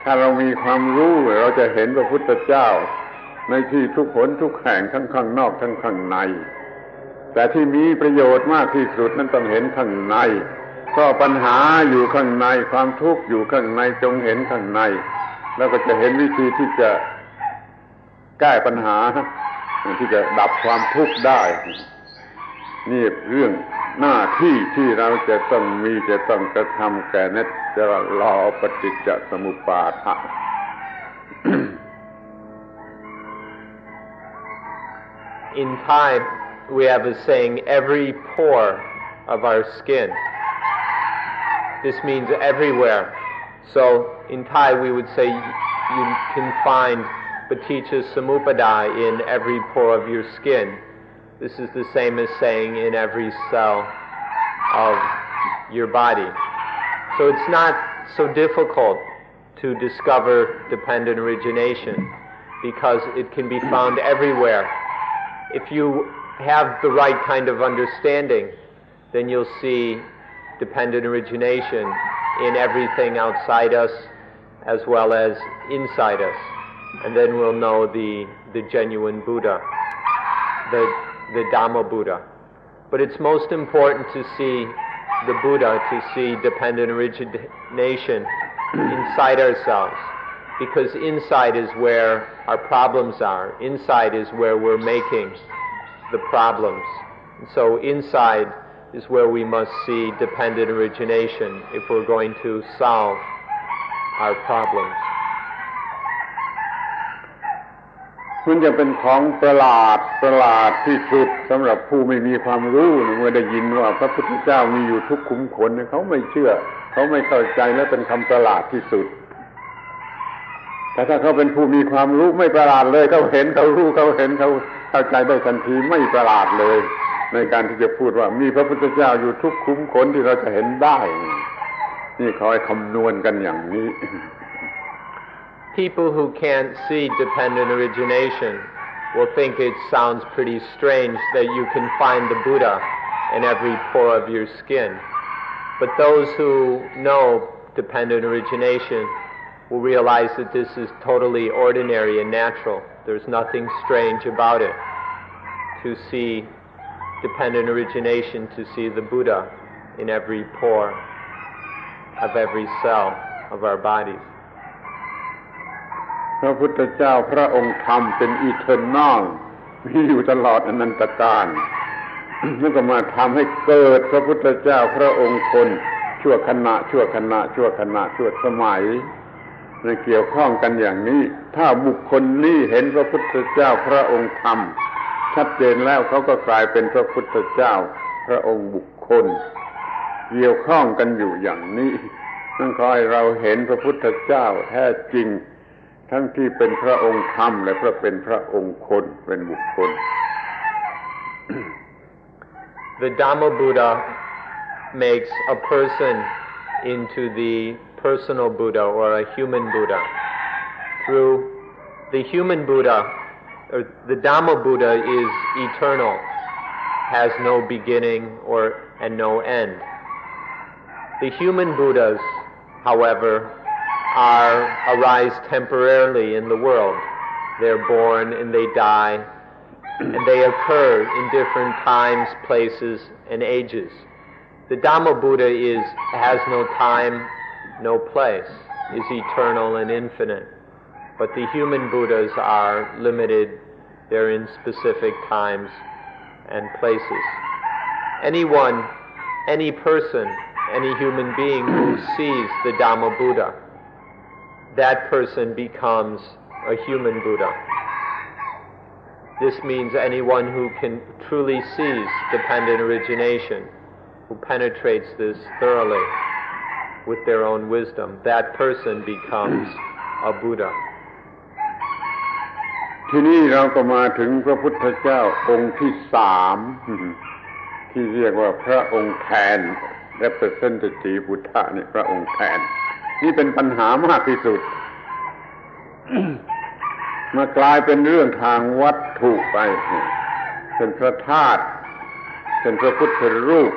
ถ้าเรามีความรู้เราจะเห็นพระพุทธเจ้าในที่ทุกหนทุกแห่งทั้งข้างนอกทั้งข้างในแต่ที่มีประโยชน์มากที่สุดนั้นต้องเห็นข้างในเพราะปัญหาอยู่ข้างในความทุกข์อยู่ข้างในจงเห็นข้างในแล้วก็จะเห็นวิธีที่จะแก้ปัญหาที่จะดับความทุกข์ได้นี่เรื่องหน้าที่ที่เราจะต้องมีจะต้องกระทำแก่นัตจะรอปฏิจจสมุปบาท In Thai, we have a saying, every pore of our skin. This means everywhere. So in Thai we would say you can find paticca samuppada in every pore of your skin. This is the same as saying in every cell of your body. So it's not so difficult to discover dependent origination because it can be found everywhere. If you have the right kind of understanding, then you'll see dependent origination in everything outside us as well as inside us. And then we'll know the genuine Buddha, the Dhamma Buddha. But it's most important to see the Buddha, to see dependent origination inside ourselves, because inside is where our problems are. Inside is where we're making the problems. And so inside is where we must see dependent origination if we're going to solve our problems. มันจะเป็นของประหลาดที่สุดสำหรับผู้ไม่มีความรู้เมื่อได้ยินว่าพระพุทธเจ้ามีอยู่ทุกขุมขนเขาไม่เชื่อเขาไม่เข้าใจและเป็นคำประหลาดที่สุดแต่ถ้าเขาเป็นผู้มีความรู้ไม่ประหลาดเลยเขาเห็นเขารู้เขาเห็นเขาเข้าใจได้ทันทีไม่ประหลาดเลยในการที่จะพูดว่ามีพระพุทธเจ้าอยู่ทุกขุมขนที่เราจะเห็นได้นี่เขาให้คำนวณกันอย่างนี้ People who can't see dependent origination will think it sounds pretty strange that you can find the Buddha in every pore of your skin. But those who know dependent origination will realize that this is totally ordinary and natural. There's nothing strange about it. To see dependent origination, to see the Buddha in every pore of every cell of our bodies. พระพุทธเจ้าพระองค์ธรรมเป็นอีเทอร์นัลมีอยู่ตลอดอนันตกาลนั่นก็มาทำให้เกิดพระพุทธเจ้าพระองค์คนชั่วขณะชั่วสมัยในเกี่ยวข้องกันอย่างนี้ถ้าบุคคลนี้เห็นพระพุทธเจ้าพระองค์ธรรมชัดเจนแล้วเขาก็กลายเป็นพระพุทธเจ้าพระองค์บุคคลเกี่ยวข้องกันอยู่อย่างนี้นั่นขอให้เราเห็นพระพุทธเจ้าแท้จริงทั้งที่เป็นพระองค์ธรรมและเป็นพระองค์คนเป็นบุคคล The Dhamma Buddha makes a person into the personal Buddha or a human Buddha. Through the human Buddha, or the Dhamma Buddha is eternal, has no beginning and no end. The human Buddhas, however, arise temporarily in the world. They're born and they die, and they occur in different times, places, and ages. The Dhamma Buddha has no time, no place, is eternal and infinite. But the human Buddhas are limited. They're in specific times and places. Anyone, any person, any human being who sees the Dhamma Buddha, that person becomes a human Buddha. This means anyone who can truly sees dependent origination, who penetrates this thoroughly with their own wisdom, that person becomes a Buddha. ทีนี้เราก็มาถึงพระพุทธเจ้าองค์ที่สามที่เรียกว่าพระองค์แทน representative Buddha นี่พระองค์แทนนี่เป็นปัญหามากที่สุด มากลายเป็นเรื่องทางวัตถุไปเป็นพระธาตุเป็นพระพุทธรูป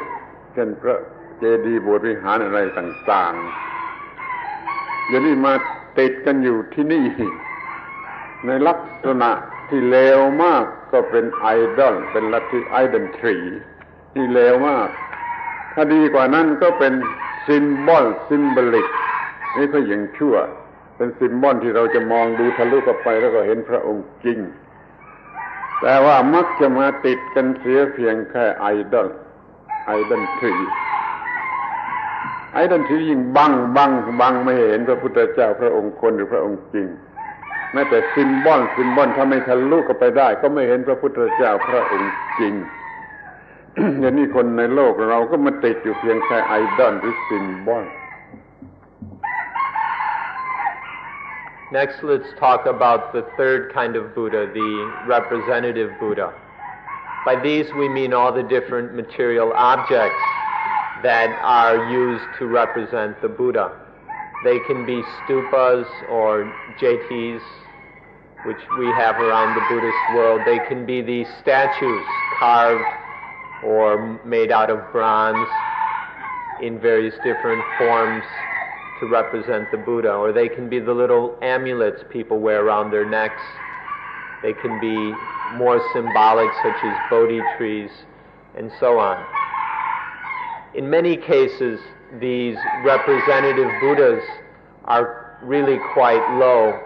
เป็นพระเจดีย์โบสถ์วิหารอะไรต่างๆเดี๋ยวนี้มาติดกันอยู่ที่นี่ในลักษณะที่เลวมากก็เป็นไอดอลเป็นลัทธิไอดอลทรีที่เลวมากถ้าดีกว่านั้นก็เป็นซิมบลิกนี่ก็ยังชั่วเป็นซิมบอลที่เราจะมองดูทะลุเข้าไปแล้วก็เห็นพระองค์จริงแต่ว่ามักจะมาติดกันเสียเพียงแค่ไอดอลทรียิ่งบังไม่เห็นพระพุทธเจ้าพระองค์คนหรือพระองค์จริงแม้แต่ซิมบอลถ้าไม่ทะลุเข้าไปได้ก็ไม่เห็นพระพุทธเจ้าพระองค์จริง เดี๋ยวนี้คนในโลกเราก็มาติดอยู่เพียงแค่ไอดอลหรือซิมบอล Next, let's talk about the third kind of Buddha, the representative Buddha. By these, we mean all the different material objects that are used to represent the Buddha. They can be stupas or jetis, which we have around the Buddhist world. They can be these statues carved or made out of bronze in various different forms to represent the Buddha, or they can be the little amulets people wear around their necks. They can be more symbolic, such as Bodhi trees, and so on. In many cases, these representative Buddhas are really quite low,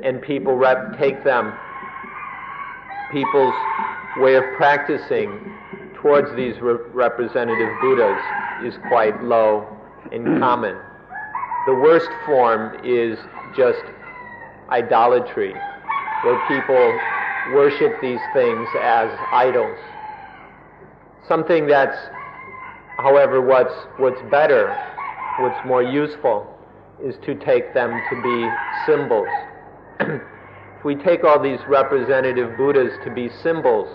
and people take them. People's way of practicing towards these representative Buddhas is quite low and common. The worst form is just idolatry, where people worship these things as idols. Something that's, however, what's better, what's more useful, is to take them to be symbols. If we take all these representative Buddhas to be symbols,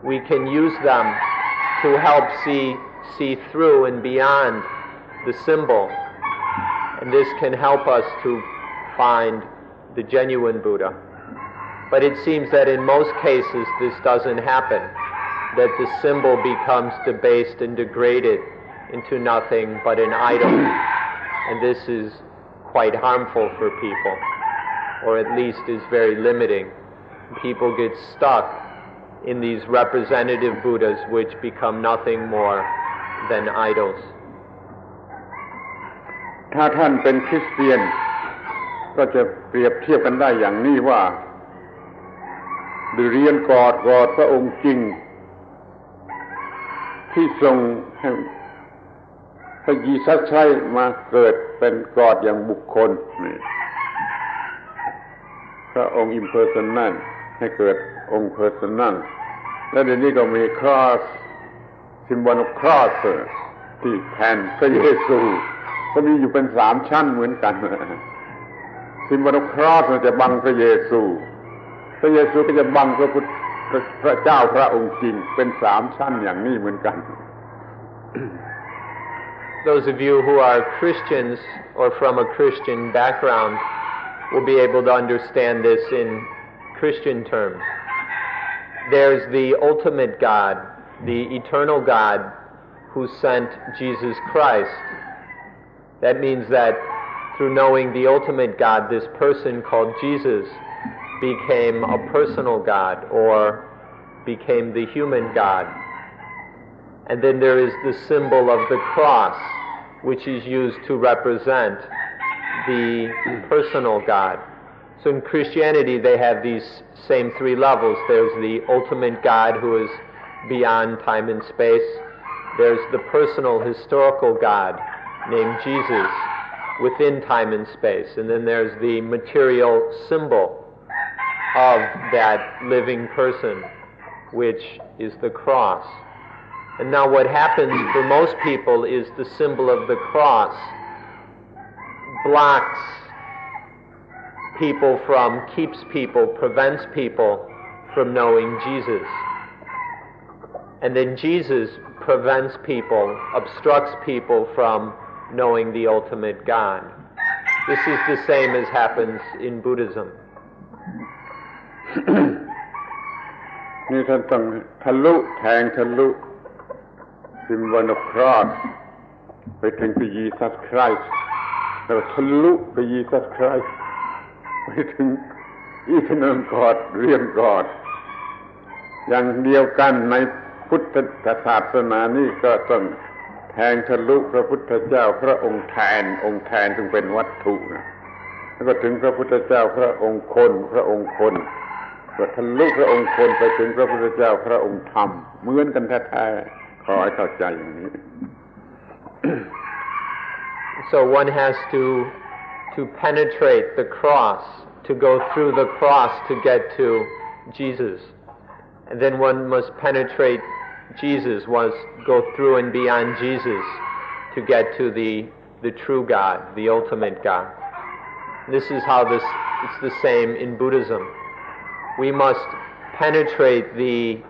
we can use them to help see through and beyond the symbol, and this can help us to find the genuine Buddha. But it seems that in most cases this doesn't happen, that the symbol becomes debased and degraded into nothing but an idol, and this is quite harmful for people, or at least is very limiting. People get stuck in these representative Buddhas which become nothing more than idols. ถ้าท่านเป็นคริสเตียนก็จะเปรียบเทียบกันได้อย่างนี้ว่าเรียนกอดพระองค์จริงที่ทรงให้พระเยซูใช้มาเกิดเป็นกอดอย่างบุคคลนี่พระองค์ impersonal ให้เกิดองค์ personal และเดี๋ยวนี้ก็มีครอส symbol of cross ที่แทนพระเยซูก็มีอยู่เป็น3ชั้นเหมือนกัน symbol of cross จะบังพระเยซูพระเยซูก็จะบังพระเจ้าพระองค์จริงเป็น3ชั้นอย่างนี้เหมือนกัน Those of you who are Christians or from a Christian background will be able to understand this in Christian terms. There's the ultimate God, the eternal God who sent Jesus Christ. That means that through knowing the ultimate God, this person called Jesus became a personal God or became the human God. And then there is the symbol of the cross, which is used to represent the personal God. So in Christianity, they have these same 3 levels. There's the ultimate God who is beyond time and space. There's the personal historical God named Jesus within time and space. And then there's the material symbol of that living person, which is the cross. And now what happens for most people is the symbol of the cross blocks people keeps people, prevents people from knowing Jesus. And then Jesus prevents people, obstructs people from knowing the ultimate God. This is the same as happens in Buddhism. นี่ท่านต้องทะลุแทงทะลุ symbol of cross ไปถึงพระเยซูคริสต์แล้วทะลุพระเยซูคริสต์ไปถึงอีกหนึ่งกอดเรียนกอดอย่างเดียวกันในพุทธศาสนานี่ก็ต้องแทงทะลุพระพุทธเจ้าพระองค์แทนซึ่งเป็นวัตถุนะแล้วก็ถึงพระพุทธเจ้าพระองค์คนก็ทะลุพระองค์คนไปถึงพระพุทธเจ้าพระองค์ธรรมเหมือนกันแท้ๆขอให้เข้าใจอย่างนี้ So one has to penetrate the cross, to go through the cross to get to Jesus. And then one must penetrate Jesus, was go through and beyond Jesus to get to the true God, the ultimate God. This is how it's the same in Buddhism. We must penetrate the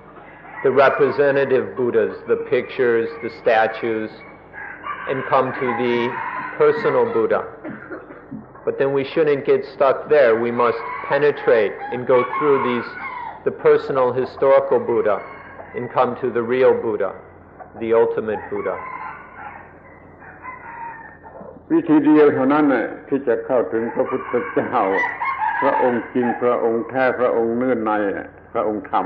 representative Buddhas, the pictures, the statues, and come to the personal Buddha. But then we shouldn't get stuck there. We must penetrate and go through the personal historical Buddha and come to the real Buddha, the ultimate Buddha. วิธีเดียวเท่านั้นน่ะที่จะเข้าถึงพระพุทธเจ้าพระองค์จริงพระองค์แท้พระองค์เนื้อในพระองค์ธรรม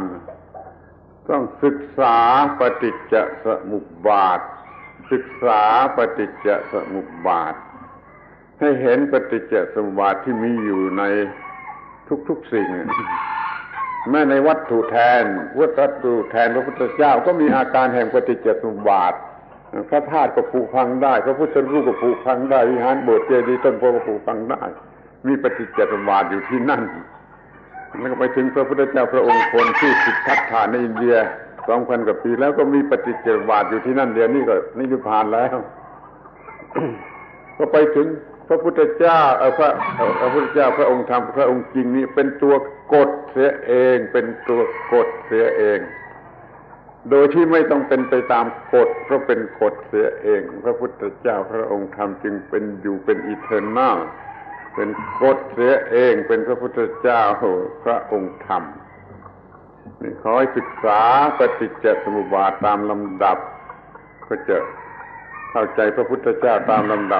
ต้องศึกษาปฏิจจสมุปบาทศึกษาปฏิจจสมุปบาทให้เห็นปฏิจจสมุปบาทที่มีอยู่ในทุกๆสิ่งแม้ในวัตถุแทนพระพุทธเจ้าก็มีอาการแห่งปฏิจจสมุปบาทพระธาตุก็ผุพังได้พระพุทธรูปก็ผุพังได้วิหารโบสถ์เจดีย์ต้นโพก็ผุพังได้มีปฏิจจสมุปบาทอยู่ที่นั่นแล้วก็ไปถึงพระพุทธเจ้าพระองค์คนที่สิทธัตถะในอินเดีย 2,000 กว่าปีแล้วก็มีปฏิจจสมุปบาทอยู่ที่นั่นเดี๋ยวนี้ก็นิพพานแล้ว ก็ไปถึงพระพุทธเจ้าพระพุทธเจ้าพระองค์ธรรมพระองค์จริงนี้เป็นตัวกฎเสียเองเป็นตัวกฎเสียเองโดยที่ไม่ต้องเป็นไปตามกฎเพราะเป็นกฎเสียเองพระพุทธเจ้าพระองค์ธรรมจึงเป็นอยู่เป็นอีเทอร์นัลเป็นกฎเสียเองเป็นพระพุทธเจ้าพระองค์ธรรมนี่ขอให้ศึกษาปฏิจจสมุปบาทตามลำดับก็จะเข้าใจพระพุทธเจ้าตามลำดั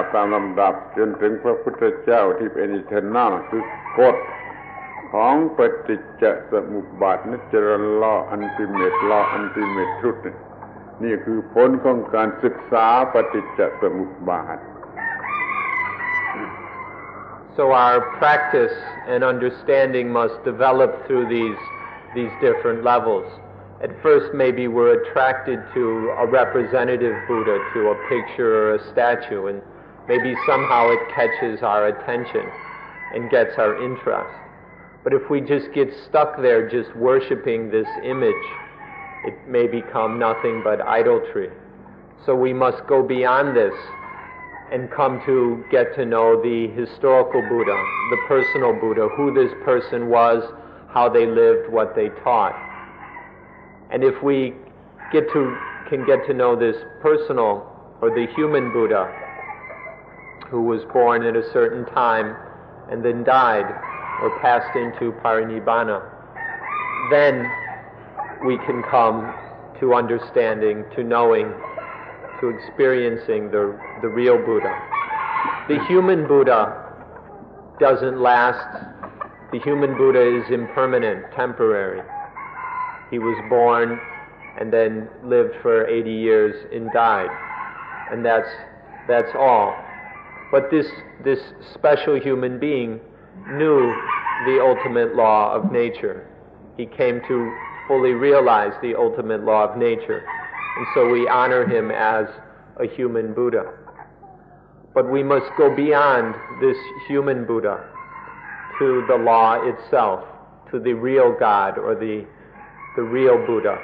บจนถึงพระพุทธเจ้าที่เป็นอีเทอร์นัลคือกฎของปฏิจจสมุปบาท Natural Law Ultimate Law Ultimate Truth นี่คือผลของการศึกษาปฏิจจสมุปบาท So our practice and understanding must develop through these different levels. At first, maybe we're attracted to a representative Buddha, to a picture or a statue, and maybe somehow it catches our attention and gets our interest. But if we just get stuck there just worshiping this image, it may become nothing but idolatry. So we must go beyond this and come to get to know the historical Buddha, the personal Buddha, who this person was, how they lived, what they taught. And if we can get to know this personal or the human Buddha who was born at a certain time and then died or passed into parinibbana, then we can come to understanding, to knowing, to experiencing the real Buddha. The human Buddha doesn't last. The human Buddha is impermanent, temporary. He was born and then lived for 80 years and died. And that's all. But this special human being knew the ultimate law of nature. He came to fully realize the ultimate law of nature. And so we honor him as a human Buddha. But we must go beyond this human Buddha to the law itself, to the real God or the real Buddha.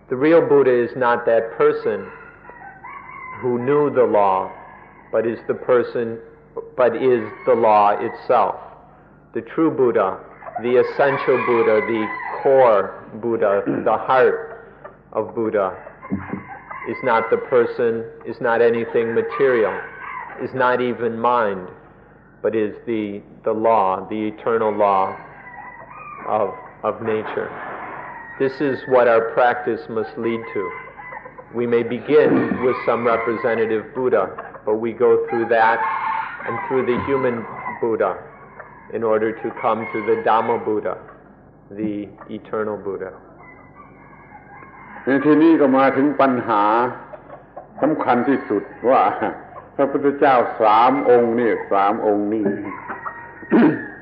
The real Buddha is not that person who knew the law, but is the law itself. The true Buddha, the essential Buddha, the core Buddha, the heart of Buddha, is not the person, is not anything material, is not even mind, but is the law, the eternal law of nature. This is what our practice must lead to. We may begin with some representative Buddha, but we go through that and through the human Buddha in order to come to the Dhamma Buddha, the eternal Buddha. ทีนี้ก็มาถึงปัญหาสำคัญที่สุดว่าพระพุทธเจ้า3 องค์นี่3 องค์นี้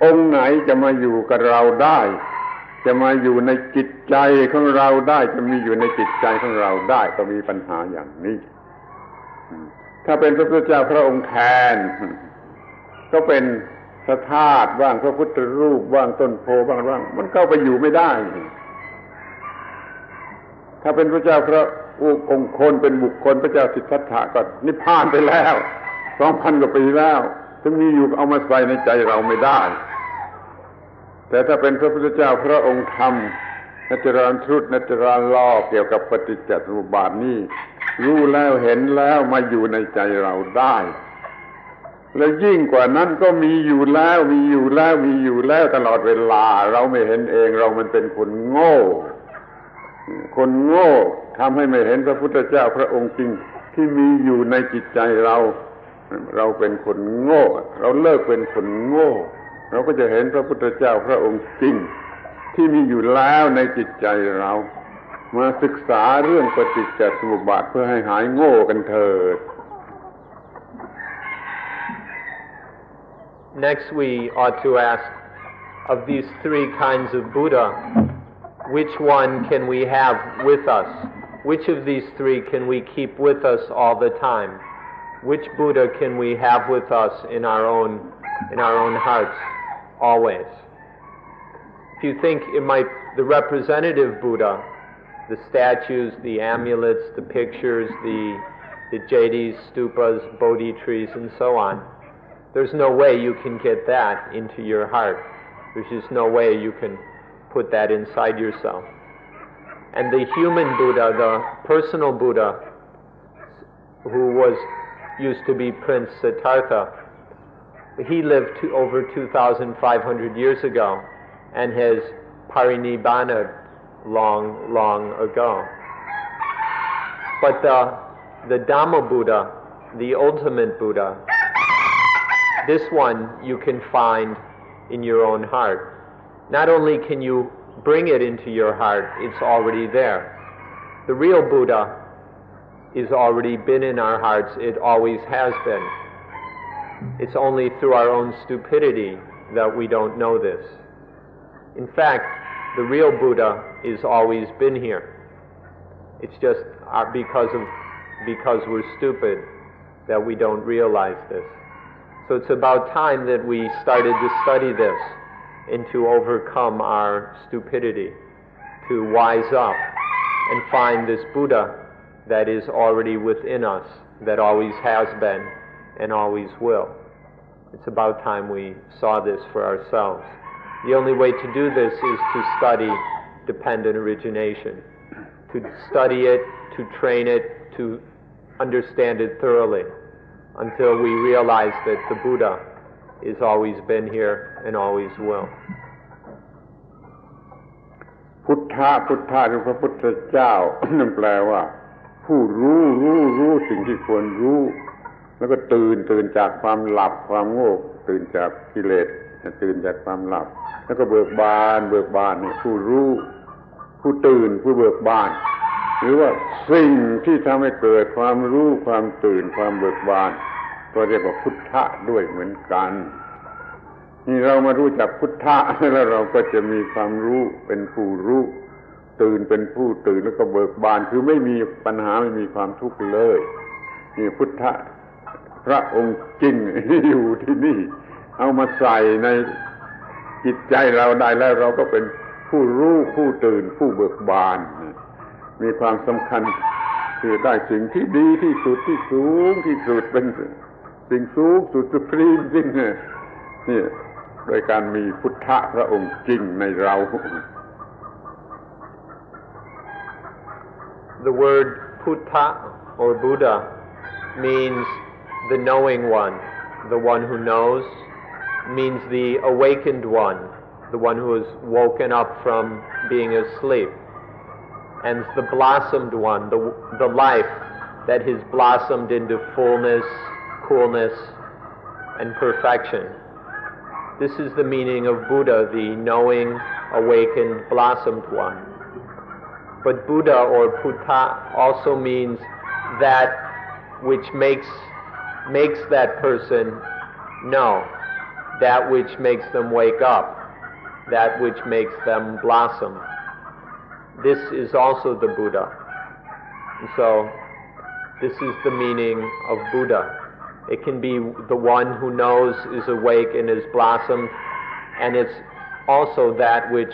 องค์ไหนจะมาอยู่กับเราได้จะมาอยู่ในจิตใจของเราได้จะมีอยู่ในจิตใจของเราได้ก็มีปัญหาอย่างนี้ถ้าเป็นพระพุทธเจ้าพระองค์แทนก็เป็นพระธาตุบ้างพระพุทธรูปบ้างต้นโพบ้างมันเข้าไปอยู่ไม่ได้ ถ้าเป็นพระเจ้าพระองค์คนเป็นบุคคลพระเจ้าสิทธัตถะก็นิพพานไปแล้ว 2,000 กว่าปีแล้วถึงมีอยู่เอามาใส่ในใจเราไม่ได้แต่ถ้าเป็นพระพุทธเจ้าพระองค์ธรรมนัจจารทุตนัจจารลอเกี่ยวกับปฏิจจสมุปบาทนี้รู้แล้วเห็นแล้วมาอยู่ในใจเราได้และยิ่งกว่านั้นก็มีอยู่แล้วมีอยู่แล้วมีอยู่แล้วตลอดเวลาเราไม่เห็นเองเรามันเป็นคนโง่คนโง่ทำให้ไม่เห็นพระพุทธเจ้าพระองค์จริงที่มีอยู่ในจิตใจเราเป็นคนโง่เราเลิกเป็นคนโง่เราก็จะเห็นพระพุทธเจ้าพระองค์จริงที่มีอยู่แล้วในจิตใจเรามาศึกษาเรื่องปฏิจจสมุปบาทเพื่อให้หายโง่กันเถิด Next, we ought to ask, of these three kinds of Buddha, which one can we have with us? Which of these three can we keep with us all the time? Which Buddha can we have with us in our own hearts always? If you think the representative Buddha, the statues, the amulets, the pictures, the jadis, stupas, bodhi trees, and so on, there's no way you can get that into your heart. There's just no way you can put that inside yourself. And the human Buddha, the personal Buddha, who used to be Prince Siddhartha, he lived over 2,500 years ago and has parinibbana long, long ago. But the Dhamma Buddha, the ultimate Buddha, this one you can find in your own heart. Not only can you bring it into your heart, it's already there. The real Buddha is already been in our hearts. It always has been. It's only through our own stupidity that we don't know this. In fact, the real Buddha is always been here. It's just because we're stupid that we don't realize this. So it's about time that we started to study this and to overcome our stupidity, to wise up and find this Buddha that is already within us, that always has been and always will. It's about time we saw this for ourselves. The only way to do this is to study dependent origination, to study it, to train it, to understand it thoroughly, until we realize that the Buddha has always been here and always will. พุทธะพุทธะคือพระพุทธเจ้า นั่นแปลว่าผู้รู้สิ่งที่ควรรู้แล้วก็ตื่นจากความหลับความโง่ตื่นจากกิเลสตื่นจากความหลับแล้วก็เบิกบานนี่ผู้รู้ผู้ตื่นผู้เบิกบานหรือว่าสิ่งที่ทำให้เกิดความรู้ความตื่นความเบิกบานก็เรียกว่าพุทธะด้วยเหมือนกันนี่เรามารู้จักพุทธะแล้วเราก็จะมีความรู้เป็นผู้รู้ตื่นเป็นผู้ตื่นแล้วก็เบิกบานคือไม่มีปัญหาไม่มีความทุกข์เลยนี่พุทธะพระองค์จริงอยู่ที่นี่เอามาใส่ในจิตใจเราได้แล้วเราก็เป็นผู้รู้ผู้ตื่นผู้เบิกบานมีความสำคัญคือได้สิ่งที่ดีที่สุดที่สูงที่สุดเป็นสิ่งสูงสุดสุดพรีมจริงนี่โดยการมีพุทธะพระองค์จริงในเรา The word Buddha or Buddha means the knowing one, the one who knows, means the awakened one, the one who has woken up from being asleep, and the blossomed one, the life that has blossomed into fullness, coolness, and perfection. This is the meaning of Buddha, the knowing, awakened, blossomed one. But Buddha or Buddha also means that which makes that person know, that which makes them wake up, that which makes them blossom. This is also the Buddha. And so, this is the meaning of Buddha. It can be the one who knows, is awake, and is blossomed, and it's also that which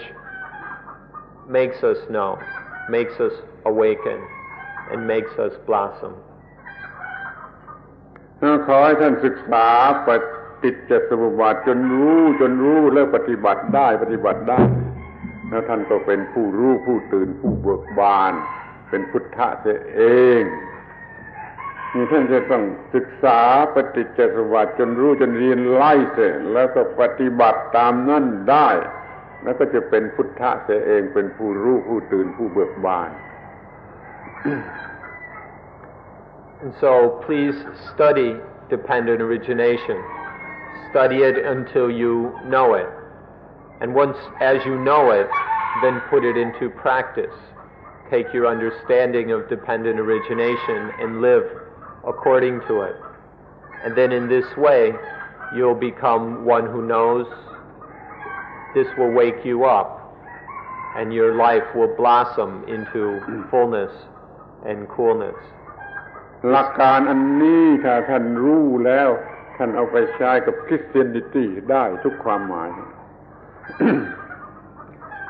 makes us know, makes us awaken and makes us blossom. ขอให้ท่านศึกษาปฏิจจสมุปบาทจนรู้แล้วปฏิบัติได้แล้วท่านก็เป็นผู้รู้ผู้ตื่นผู้เบิกบานเป็นพุทธะเสียเองนี่ท่านจะต้องศึกษาปฏิจจสมุปบาทจนรู้จนเรียนไล่เสร็จแล้วก็ปฏิบัติตามนั่นได้แล้วก็จะเป็นพุทธะเสียเองเป็นผู้รู้ผู้ตื่นผู้เบิกบาน And so please study dependent origination. Study it until you know it. And once as you know it, then put it into practice. Take your understanding of dependent origination and live according to it. And then in this way, you'll become one who knows. This will wake you up, and your life will blossom into fullness and coolness. หลักการอันนี้ถ้าท่านรู้แล้วท่านเอาไปใช้กับ Christianity ได้ทุกความหมาย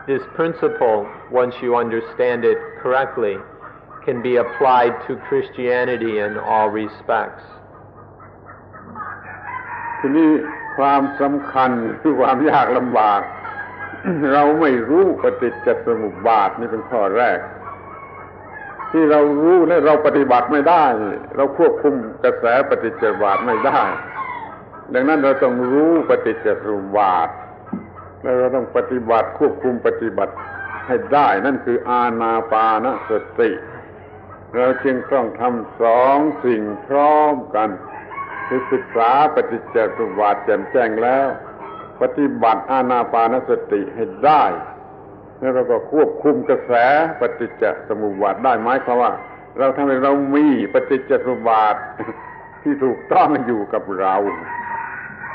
This principle, once you understand it correctly, can be applied to Christianity in all respects. ทีนี้ความสำคัญคือความยากลำบาก เราไม่รู้ปฏิจจสมุปบาทนี่เป็นข้อแรกที่เรารู้และเราปฏิบัติไม่ได้เราควบคุมกระแสปฏิจจสมุปบาทไม่ได้ดังนั้นเราต้องรู้ปฏิจจสมุปบาทแล้วเราต้องปฏิบัติควบคุมปฏิบัติให้ได้นั่นคืออานาปานสติเราจึงต้องทำสองสิ่งพร้อมกันคือศึกษาปฏิจจสมุปบาทแจ่มแจ้งแล้วปฏิบัติอานาปานสติให้ได้แล้วเราก็ควบคุมกระแสปฏิจจสมุปบาทได้หมายความว่าเราทำให้เรามีปฏิจจสมุปบาทที่ถูกต้องอยู่กับเรา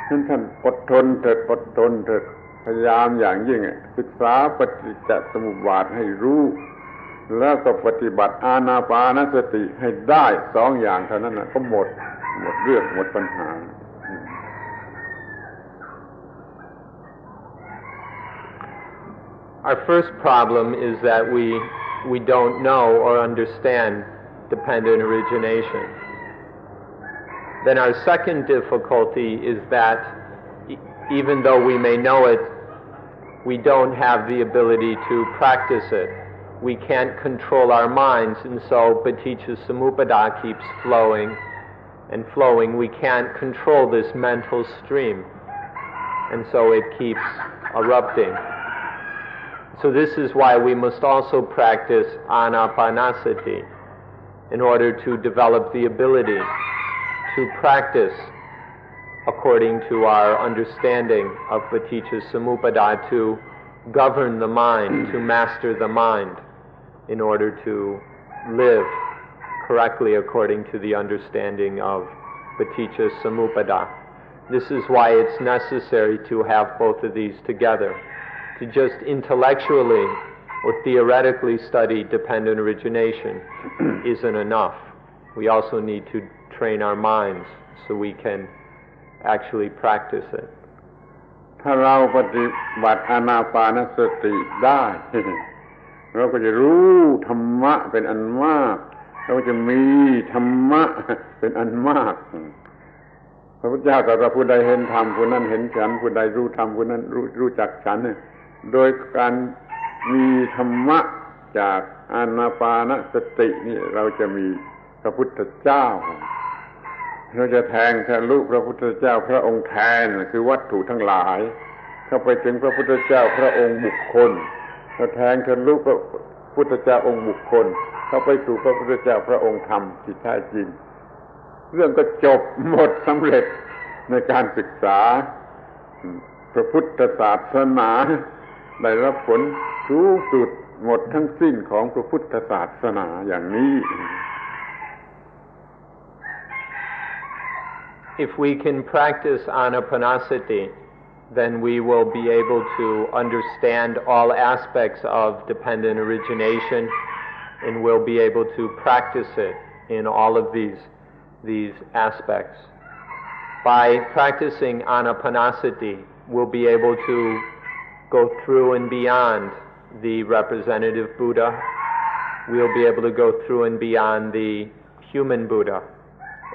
ฉะนั้นท่านอดทนเถิดพยายามอย่างยิ่งศึกษาปฏิจจสมุปบาทให้รู้แล้วก็ปฏิบัติอานาปานสติให้ได้สองอย่างเท่านั้นก็หมดเรื่องหมดปัญหา Our first problem is that we don't know or understand dependent origination. Then our second difficulty is that even though we may know it, we don't have the ability to practice it. We can't control our minds, and so paticca samuppada keeps flowing and flowing. We can't control this mental stream, and so it keeps erupting. So this is why we must also practice anapanasati in order to develop the ability to practice according to our understanding of paticca samuppada, to govern the mind, to master the mind, in order to live correctly according to the understanding of paticca samuppada. This is why it's necessary to have both of these together. To just intellectually or theoretically study dependent origination isn't enough. We also need to train our minds so we can actually practice it. ถ้าเราปฏิบัติอานาปานสติได้ เราก็จะรู้ธรรมะเป็นอันมากเราจะมีธรรมะเป็นอันมากพระพุทธเจ้าตรัสว่าผู้ใดเห็นธรรมผู้นั้นเห็นฉันผู้ใดรู้ธรรมผู้นั้นรู้จักฉันโดยการมีธรรมะจากอานาปานสตินี่เราจะมีพระพุทธเจ้าเราจะแทงทะลุพระพุทธเจ้าพระองค์แทนคือวัตถุทั้งหลายเข้าไปถึงพระพุทธเจ้าพระองค์บุคคลเราแทงทะลุพระพุทธเจ้าองค์บุคคลเข้าไปสู่พระพุทธเจ้าพระองค์ธรรมที่แท้จริงเรื่องก็จบหมดสำเร็จในการศึกษาพระพุทธศาสนาได้รับผลสูงสุดหมดทั้งสิ้นของพระพุทธศาสนาอย่างนี้ If we can practice anapanasati, then we will be able to understand all aspects of dependent origination, and we'll be able to practice it in all of these aspects. By practicing anapanasati, we'll be able to go through and beyond the representative Buddha, we'll be able to go through and beyond the human Buddha,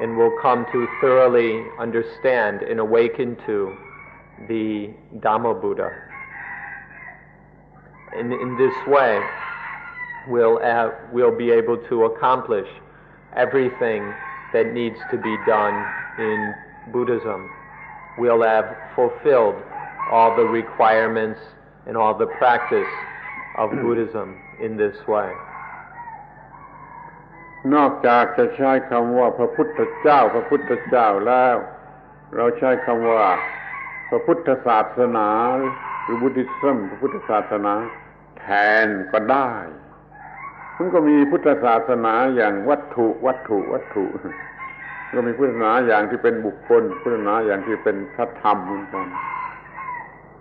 and we'll come to thoroughly understand and awaken to the Dhamma Buddha. And in this way, we'll be able to accomplish everything that needs to be done in Buddhism. We'll have fulfilled all the requirements and all the practice of Buddhism in this way. นอกจากจะใช้คำว่าพระพุทธเจ้าแล้วเราใช้คำว่าพระพุทธศาสนาหรือ Buddhism พระพุทธศาสนาแทนก็ได้มันก็มีพุทธศาสนาอย่างวัตถุก็มีพุทธศาสนาอย่างที่เป็นบุคคลพุทธศาสนาอย่างที่เป็นพระธรรมเหมือนกัน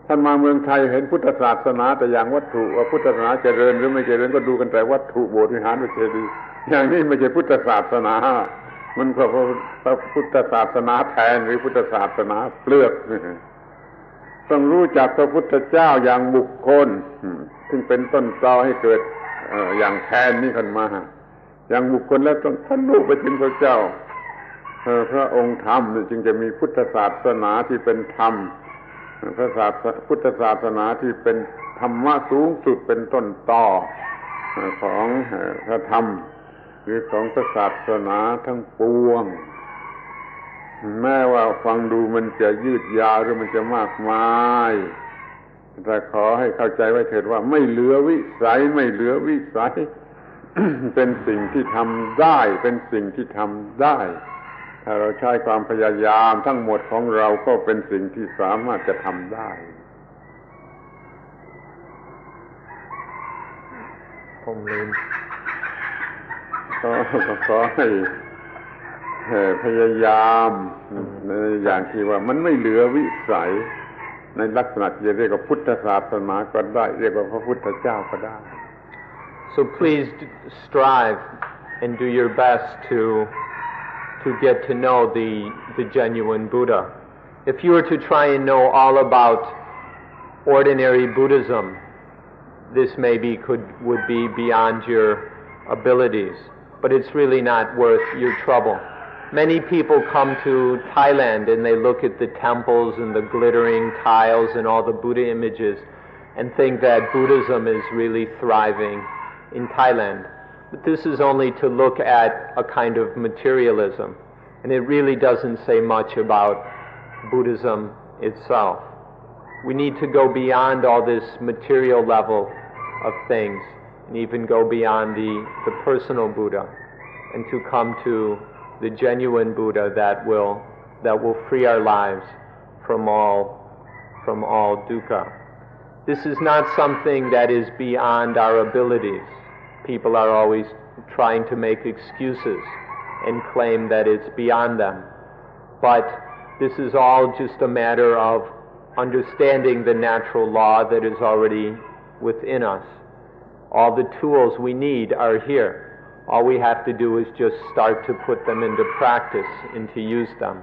ท่านมาเมืองไทยเห็นพุทธศาสนาแต่อย่างวัตถุว่าพุทธศาสนาเจริญหรือไม่เจริญก็ดูกันแต่วัตถุโบสถ์วิหารวิเจดีย์อย่างนี้ไม่ใช่พุทธศาสนามันก็พระพุทธศาสนาแทนหรือพุทธศาสนาเปลือกต้องรู้จักพระพุทธเจ้าอย่างบุคคลซึ่งเป็นต้นตอให้เกิดอย่างแทนนี้ขึ้นมาอย่างบุคคลแล้วต้องทะลุไปถึงพระเจ้าพระองค์ธรรมจึงจะมีพุทธศาสนาที่เป็นธรรมพุทธศาสนาที่เป็นธรรมะสูงสุดเป็นต้นตอของพระธรรมหรือของศาสนาทั้งปวงแม้ว่าฟังดูมันจะยืดยาวหรือมันจะมากมายแต่ขอให้เข้าใจไว้เถิดว่าไม่เหลือวิสัย เป็นสิ่งที่ทำได้เป็นสิ่งที่ทำได้ถ้าเราใช้ความพยายามทั้งหมดของเราก็เป็นสิ่งที่สามารถจะทำได้ผมลืมก็ขอให้พยายามในอย่างที่ว่ามันไม่เหลือวิสัยในลักษณะที่จะเรียกว่าพุทธศาสนาก็ได้เรียกว่าพระพุทธเจ้าก็ได้ So please strive and do your best to get to know the genuine Buddha. If you were to try and know all about ordinary Buddhism, this maybe would be beyond your abilities, but it's really not worth your trouble. Many people come to Thailand and they look at the temples and the glittering tiles and all the Buddha images and think that Buddhism is really thriving in Thailand. But this is only to look at a kind of materialism, and it really doesn't say much about Buddhism itself. We need to go beyond all this material level of things and even go beyond the personal Buddha and to come to the genuine Buddha that will free our lives from all dukkha. This is not something that is beyond our abilities. People are always trying to make excuses and claim that it's beyond them. But this is all just a matter of understanding the natural law that is already within us. All the tools we need are here. All we have to do is just start to put them into practice and to use them.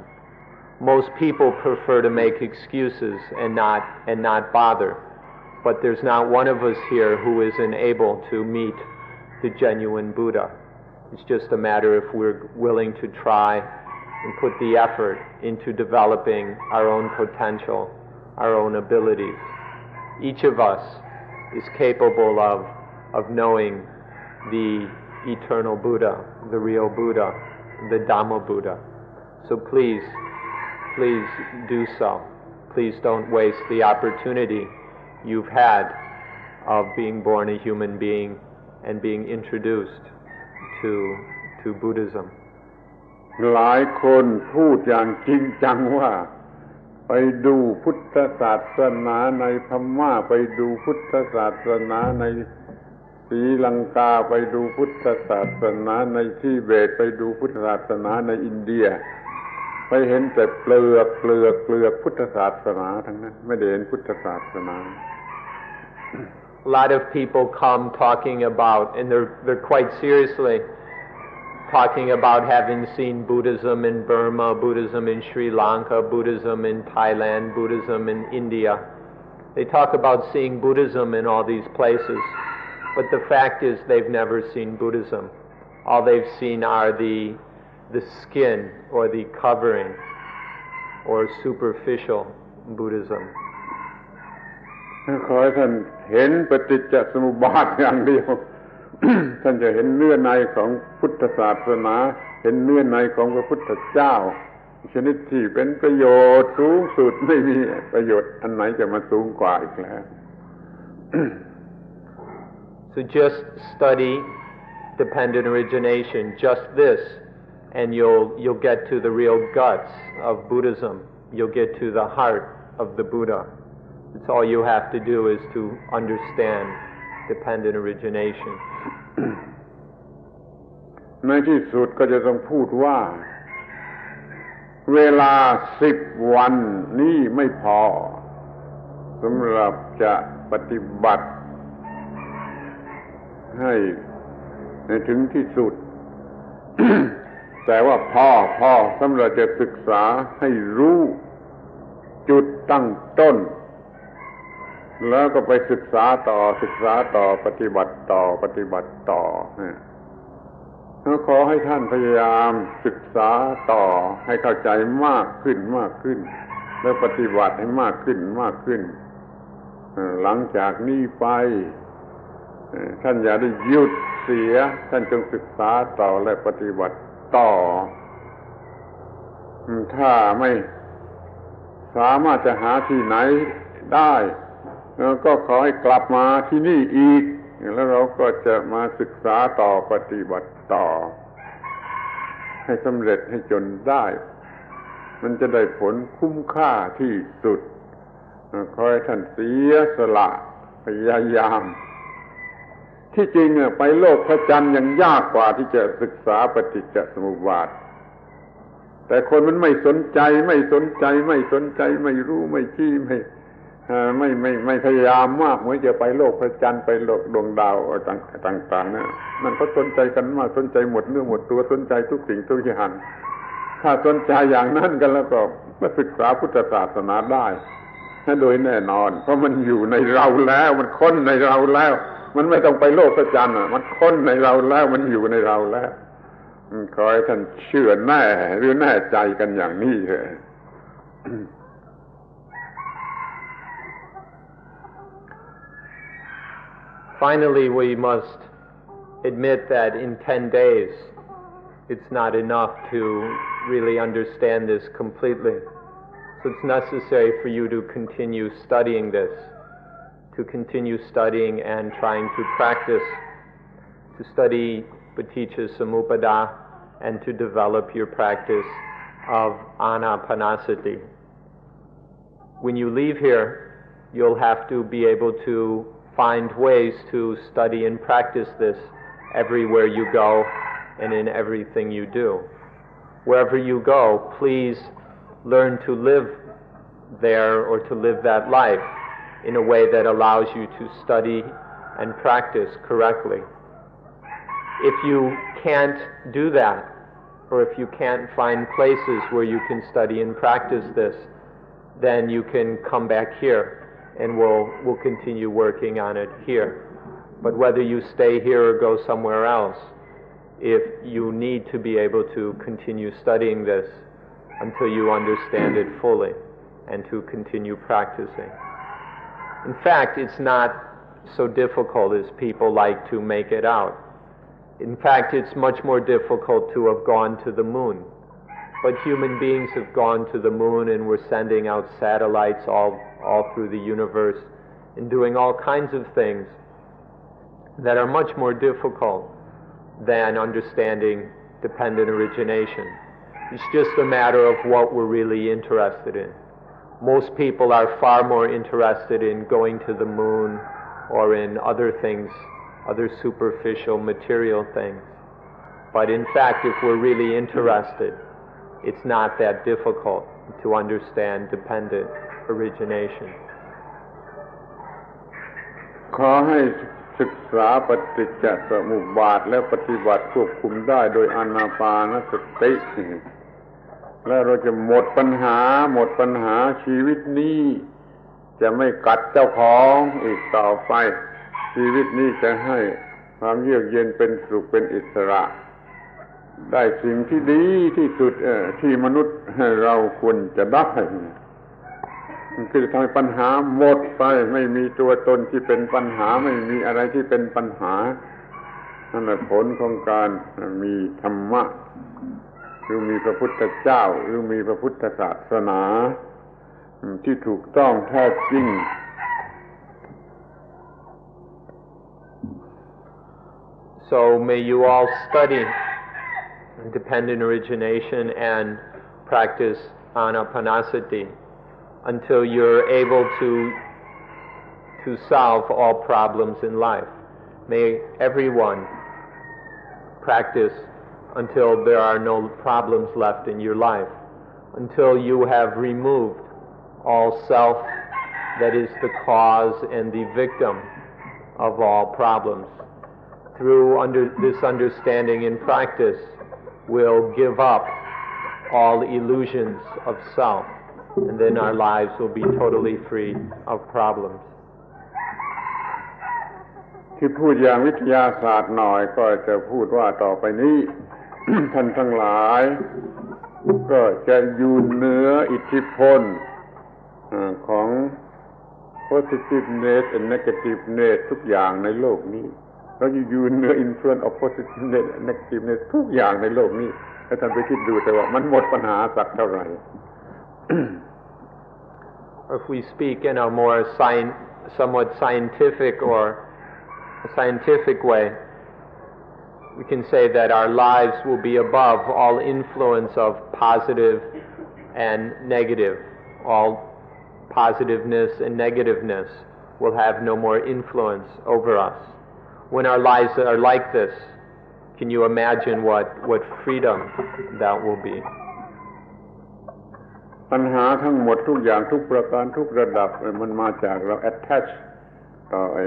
Most people prefer to make excuses and not bother. But there's not one of us here who isn't able to meet the genuine Buddha. It's just a matter if we're willing to try and put the effort into developing our own potential, our own abilities. Each of us is capable of knowing the eternal Buddha, the real Buddha, the Dhamma Buddha. So please do so. Please don't waste the opportunity you've had of being born a human being and being introduced to Buddhism. หลายคนพูดอย่างจริงจังว่าไปดูพุทธศาสนาในพม่าไปดูพุทธศาสนาในศรีลังกาไปดูพุทธศาสนาในทิเบตไปดูพุทธศาสนาในอินเดียไปเห็นแต่เปลือกพุทธศาสนาทั้งนั้นไม่ได้เห็นพุทธศาสนา A lot of people come talking about, and they're quite seriously talking about having seen Buddhism in Burma, Buddhism in Sri Lanka, Buddhism in Thailand, Buddhism in India. They talk about seeing Buddhism in all these places, But the fact is they've never seen Buddhism. All they've seen are the skin or the covering or superficial Buddhism. ขอให้ท่านเห็นปฏิจจสมุปบาทอย่างเดียว ท่านจะเห็นเนื้อในของพุทธศาสนาเห็นเนื้อในของพระพุทธเจ้าชนิดที่เป็นประโยชน์สูงสุดไม่มีประโยชน์อันไหนจะมาสูงกว่าอีกแล้ว So just study dependent origination, just this, and you'll get to the real guts of Buddhism. You'll get to the heart of the Buddha. That's all you have to do is to understand dependent origination. ในที่สุดก็จะต้องพูดว่าเวลา10 วันนี้ไม่พอสำหรับจะปฏิบัติให้ถึงที่สุด แต่ว่าพอสำหรับจะศึกษาให้รู้จุดตั้งต้นแล้วก็ไปศึกษาต่อปฏิบัติต่อขอให้ท่านพยายามศึกษาต่อให้เข้าใจมากขึ้นแล้วปฏิบัติให้มากขึ้นหลังจากนี้ไปท่านอย่าได้หยุดเสียท่านจงศึกษาต่อและปฏิบัติต่อถ้าไม่สามารถจะหาที่ไหนได้ก็ขอให้กลับมาที่นี่อีกแล้วเราก็จะมาศึกษาต่อปฏิบัติต่อให้สำเร็จให้จนได้มันจะได้ผลคุ้มค่าที่สุดขอให้ท่านเสียสละพยายามที่จริงไปโลกพระจันทร์ยังยากกว่าที่จะศึกษาปฏิจจสมุปบาทแต่คนมันไม่สนใจไม่รู้ไม่ชี้ไม่พยายามมากเหมือนจะไปโลกพระจันทร์ไปโลกดวงดาวต่างๆนั่นเขาสนใจกันมากสนใจหมดเนื้อหมดตัวสนใจทุกสิ่งทุกอย่างถ้าสนใจอย่างนั้นกันแล้วก็มาศึกษาพุทธศาสนาได้โดยแน่นอนเพราะมันอยู่ในเราแล้วมันค้นในเราแล้วมันไม่ต้องไปโลกพระจันทร์มันค้นในเราแล้วมันอยู่ในเราแล้วขอให้ท่านเชื่อแน่หรือแน่ใจกันอย่างนี้เถอะ Finally, we must admit that in 10 days it's not enough to really understand this completely. So it's necessary for you to continue studying this, to continue studying and trying to practice, to study Paticca Samuppada and to develop your practice of Anapanasati. When you leave here, you'll have to be able to find ways to study and practice this everywhere you go and in everything you do. Wherever you go, please learn to live there or to live that life in a way that allows you to study and practice correctly. If you can't do that, or if you can't find places where you can study and practice this, then you can come back here and we'll continue working on it here. But whether you stay here or go somewhere else, if you need to be able to continue studying this until you understand it fully and to continue practicing. In fact, it's not so difficult as people like to make it out. In fact, it's much more difficult to have gone to the moon. But human beings have gone to the moon, and we're sending out satellites all through the universe and doing all kinds of things that are much more difficult than understanding dependent origination. It's just a matter of what we're really interested in. Most people are far more interested in going to the moon or in other things, other superficial material things. But in fact, if we're really interested, it's not that difficult to understand dependent origination. ขอให้ศึกษาปฏิจจสมุปบาทและปฏิบัติควบคุมได้โดยอานาปานสติแล้วเราจะหมดปัญหาชีวิตนี้จะไม่กัดเจ้าของอีกต่อไป ชีวิตนี้จะให้ความเยือกเย็นเป็นสุขเป็นอิสระได้สิ่งที่ดีที่สุดที่มนุษย์เราควรจะได้คือทำให้ปัญหาหมดไปไม่มีตัวตนที่เป็นปัญหาไม่มีอะไรที่เป็นปัญหานั่นแหละผลของการมีธรรมะหรือมีพระพุทธเจ้าหรือมีพระพุทธศาสนาที่ถูกต้องแท้จริง So may you all study dependent origination and practice anapanasati until you're able to solve all problems in life. May everyone practice until there are no problems left in your life, until you have removed all self that is the cause and the victim of all problems. Through this understanding and practice, we'll give up all illusions of self, and then our lives will be totally free of problems. ที่พูดอย่างวิทยาศาสตร์หน่อยก็จะพูดว่าต่อไปนี้ ท่านทั้งหลายก็จะอยู่เหนืออิทธิพลของ positiveness and negativeness ทุกอย่างในโลกนี้เราอยู่เหนือ influence of positiveness and negativeness ทุกอย่างในโลกนี้ให้ท่านไปคิดดูแต่ว่ามันหมดปัญหาสักเท่าไหร่ Or if we speak in a more somewhat scientific or a scientific way, we can say that our lives will be above all influence of positive and negative. All positiveness and negativeness will have no more influence over us. When our lives are like this, can you imagine what freedom that will be? ปัญหาทั้งหมดทุกอย่างทุกประการทุกระดับมันมาจากเรา attach ต่อไอ้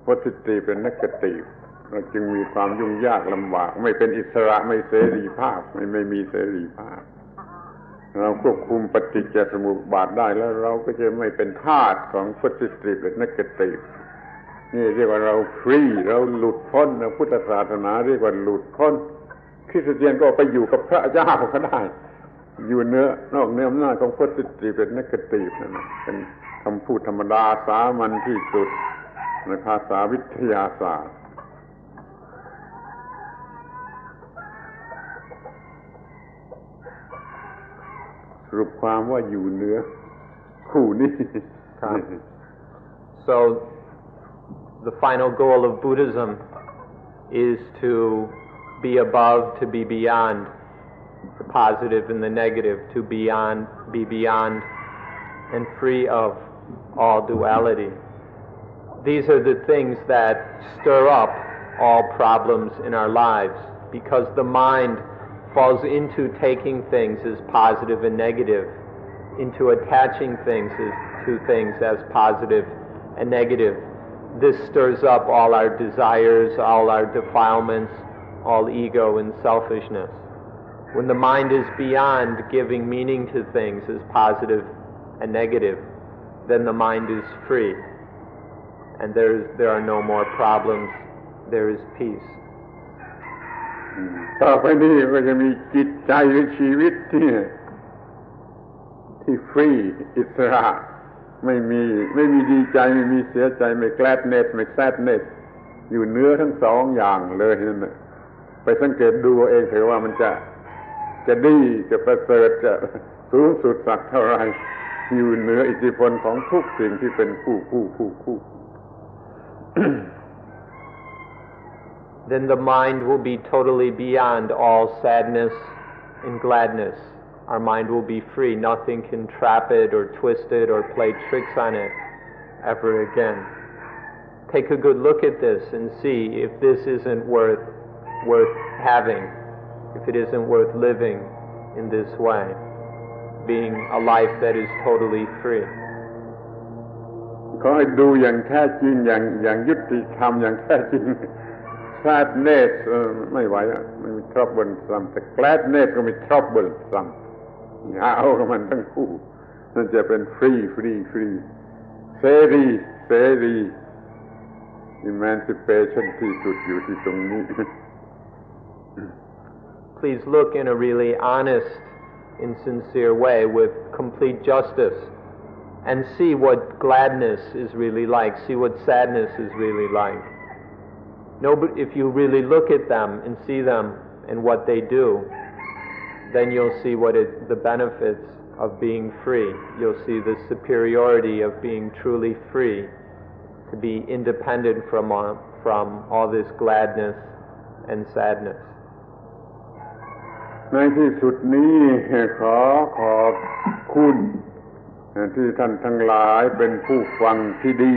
positive เป็น negative เราจึงมีความยุ่งยากลำบากไม่เป็นอิสระไม่เสรีภาพไม่มีเสรีภาพเราควบคุมปฏิจจสมุปบาทได้แล้วเราก็จะไม่เป็นทาสของ positive และ negative นี่เรียกว่าเราฟรีเราหลุดพ้นพุทธศาสนาเรียกว่าหลุดพ้นคริสเตียนก็ไปอยู่กับพระเจ้าก็ได้อยู่นอกเหนืออำนาจของ positive และ negative นั่นนะเป็นคำพูดธรรมดาสามัญที่สุดในภาษาวิทยาศาสตร์สรุปความว่าอยู่เหนือคู่นี้ So the final goal of Buddhism is to be above, to be beyond the positive and the negative, to be beyond and free of all duality. These are the things that stir up all problems in our lives, because the mind falls into taking things as positive and negative, into attaching things to things as positive and negative. This stirs up all our desires, all our defilements, all ego and selfishness. When the mind is beyond giving meaning to things as positive and negative, then the mind is free, and there are no more problems, there is peace. ต่อไปนี้ก็จะมีจิตใจหรือชีวิตที่ฟรีอิสระไม่มีดีใจไม่มีเสียใจไม่ gladness ไม่ sadness อยู่เหนือทั้งสองอย่างเลยนั่นน่ะไปสังเกตดูเองเถอะว่ามันจะดีจะประเสริฐจะสูงสุดสักเท่าไหร่อยู่เหนืออิทธิพลของทุกสิ่งที่เป็นคู่ Then the mind will be totally beyond all sadness and gladness. Our mind will be free. Nothing can trap it or twist it or play tricks on it ever again. Take a good look at this and see if this isn't worth having, if it isn't worth living in this way, being a life that is totally free. ขอให้ดูอย่างแท้จริงอย่างยุติธรรมอย่างแท้จริง sadness ไม่ไหวมันมี trouble ซ้ำแต่ gladness ก็มี trouble ซ้ำเอากับมันทั้งคู่นั่นจะเป็นฟรีเสรี emancipation ที่สุดอยู่ที่ตรงนี้ Please look in a really honest and sincere way with complete justice and see what gladness is really like, see what sadness is really like. If you really look at them and see them and what they do, then you'll see the benefits of being free. You'll see the superiority of being truly free, to be independent from all this gladness and sadness. ในที่สุดนี้ขอขอบคุณที่ท่านทั้งหลายเป็นผู้ฟังที่ดี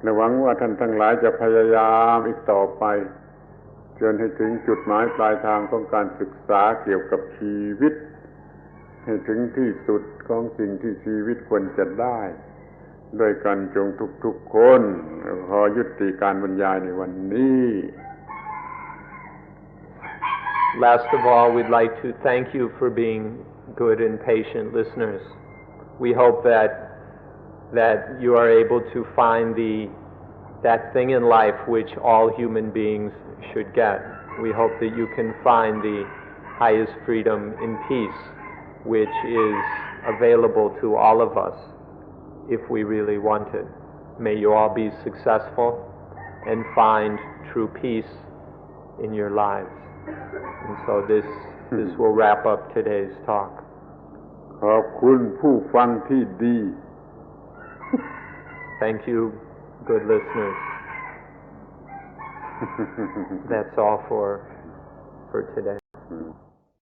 และหวังว่าท่านทั้งหลายจะพยายามอีกต่อไปจนให้ถึงจุดหมายปลายทางของการศึกษาเกี่ยวกับชีวิตให้ถึงที่สุดของสิ่งที่ชีวิตควรจะได้ด้วยกันจงทุกๆคนขอยุติการบรรยายในวันนี้ Last of all, we'd like to thank you for being good and patient listeners. We hope that you are able to find that thing in life which all human beings should get. We hope that you can find the highest freedom in peace, which is available to all of us if we really want it. May you all be successful and find true peace in your lives. And so this will wrap up today's talk. ขอบคุณผู้ฟังที่ดี Thank you, good listeners. That's all for today.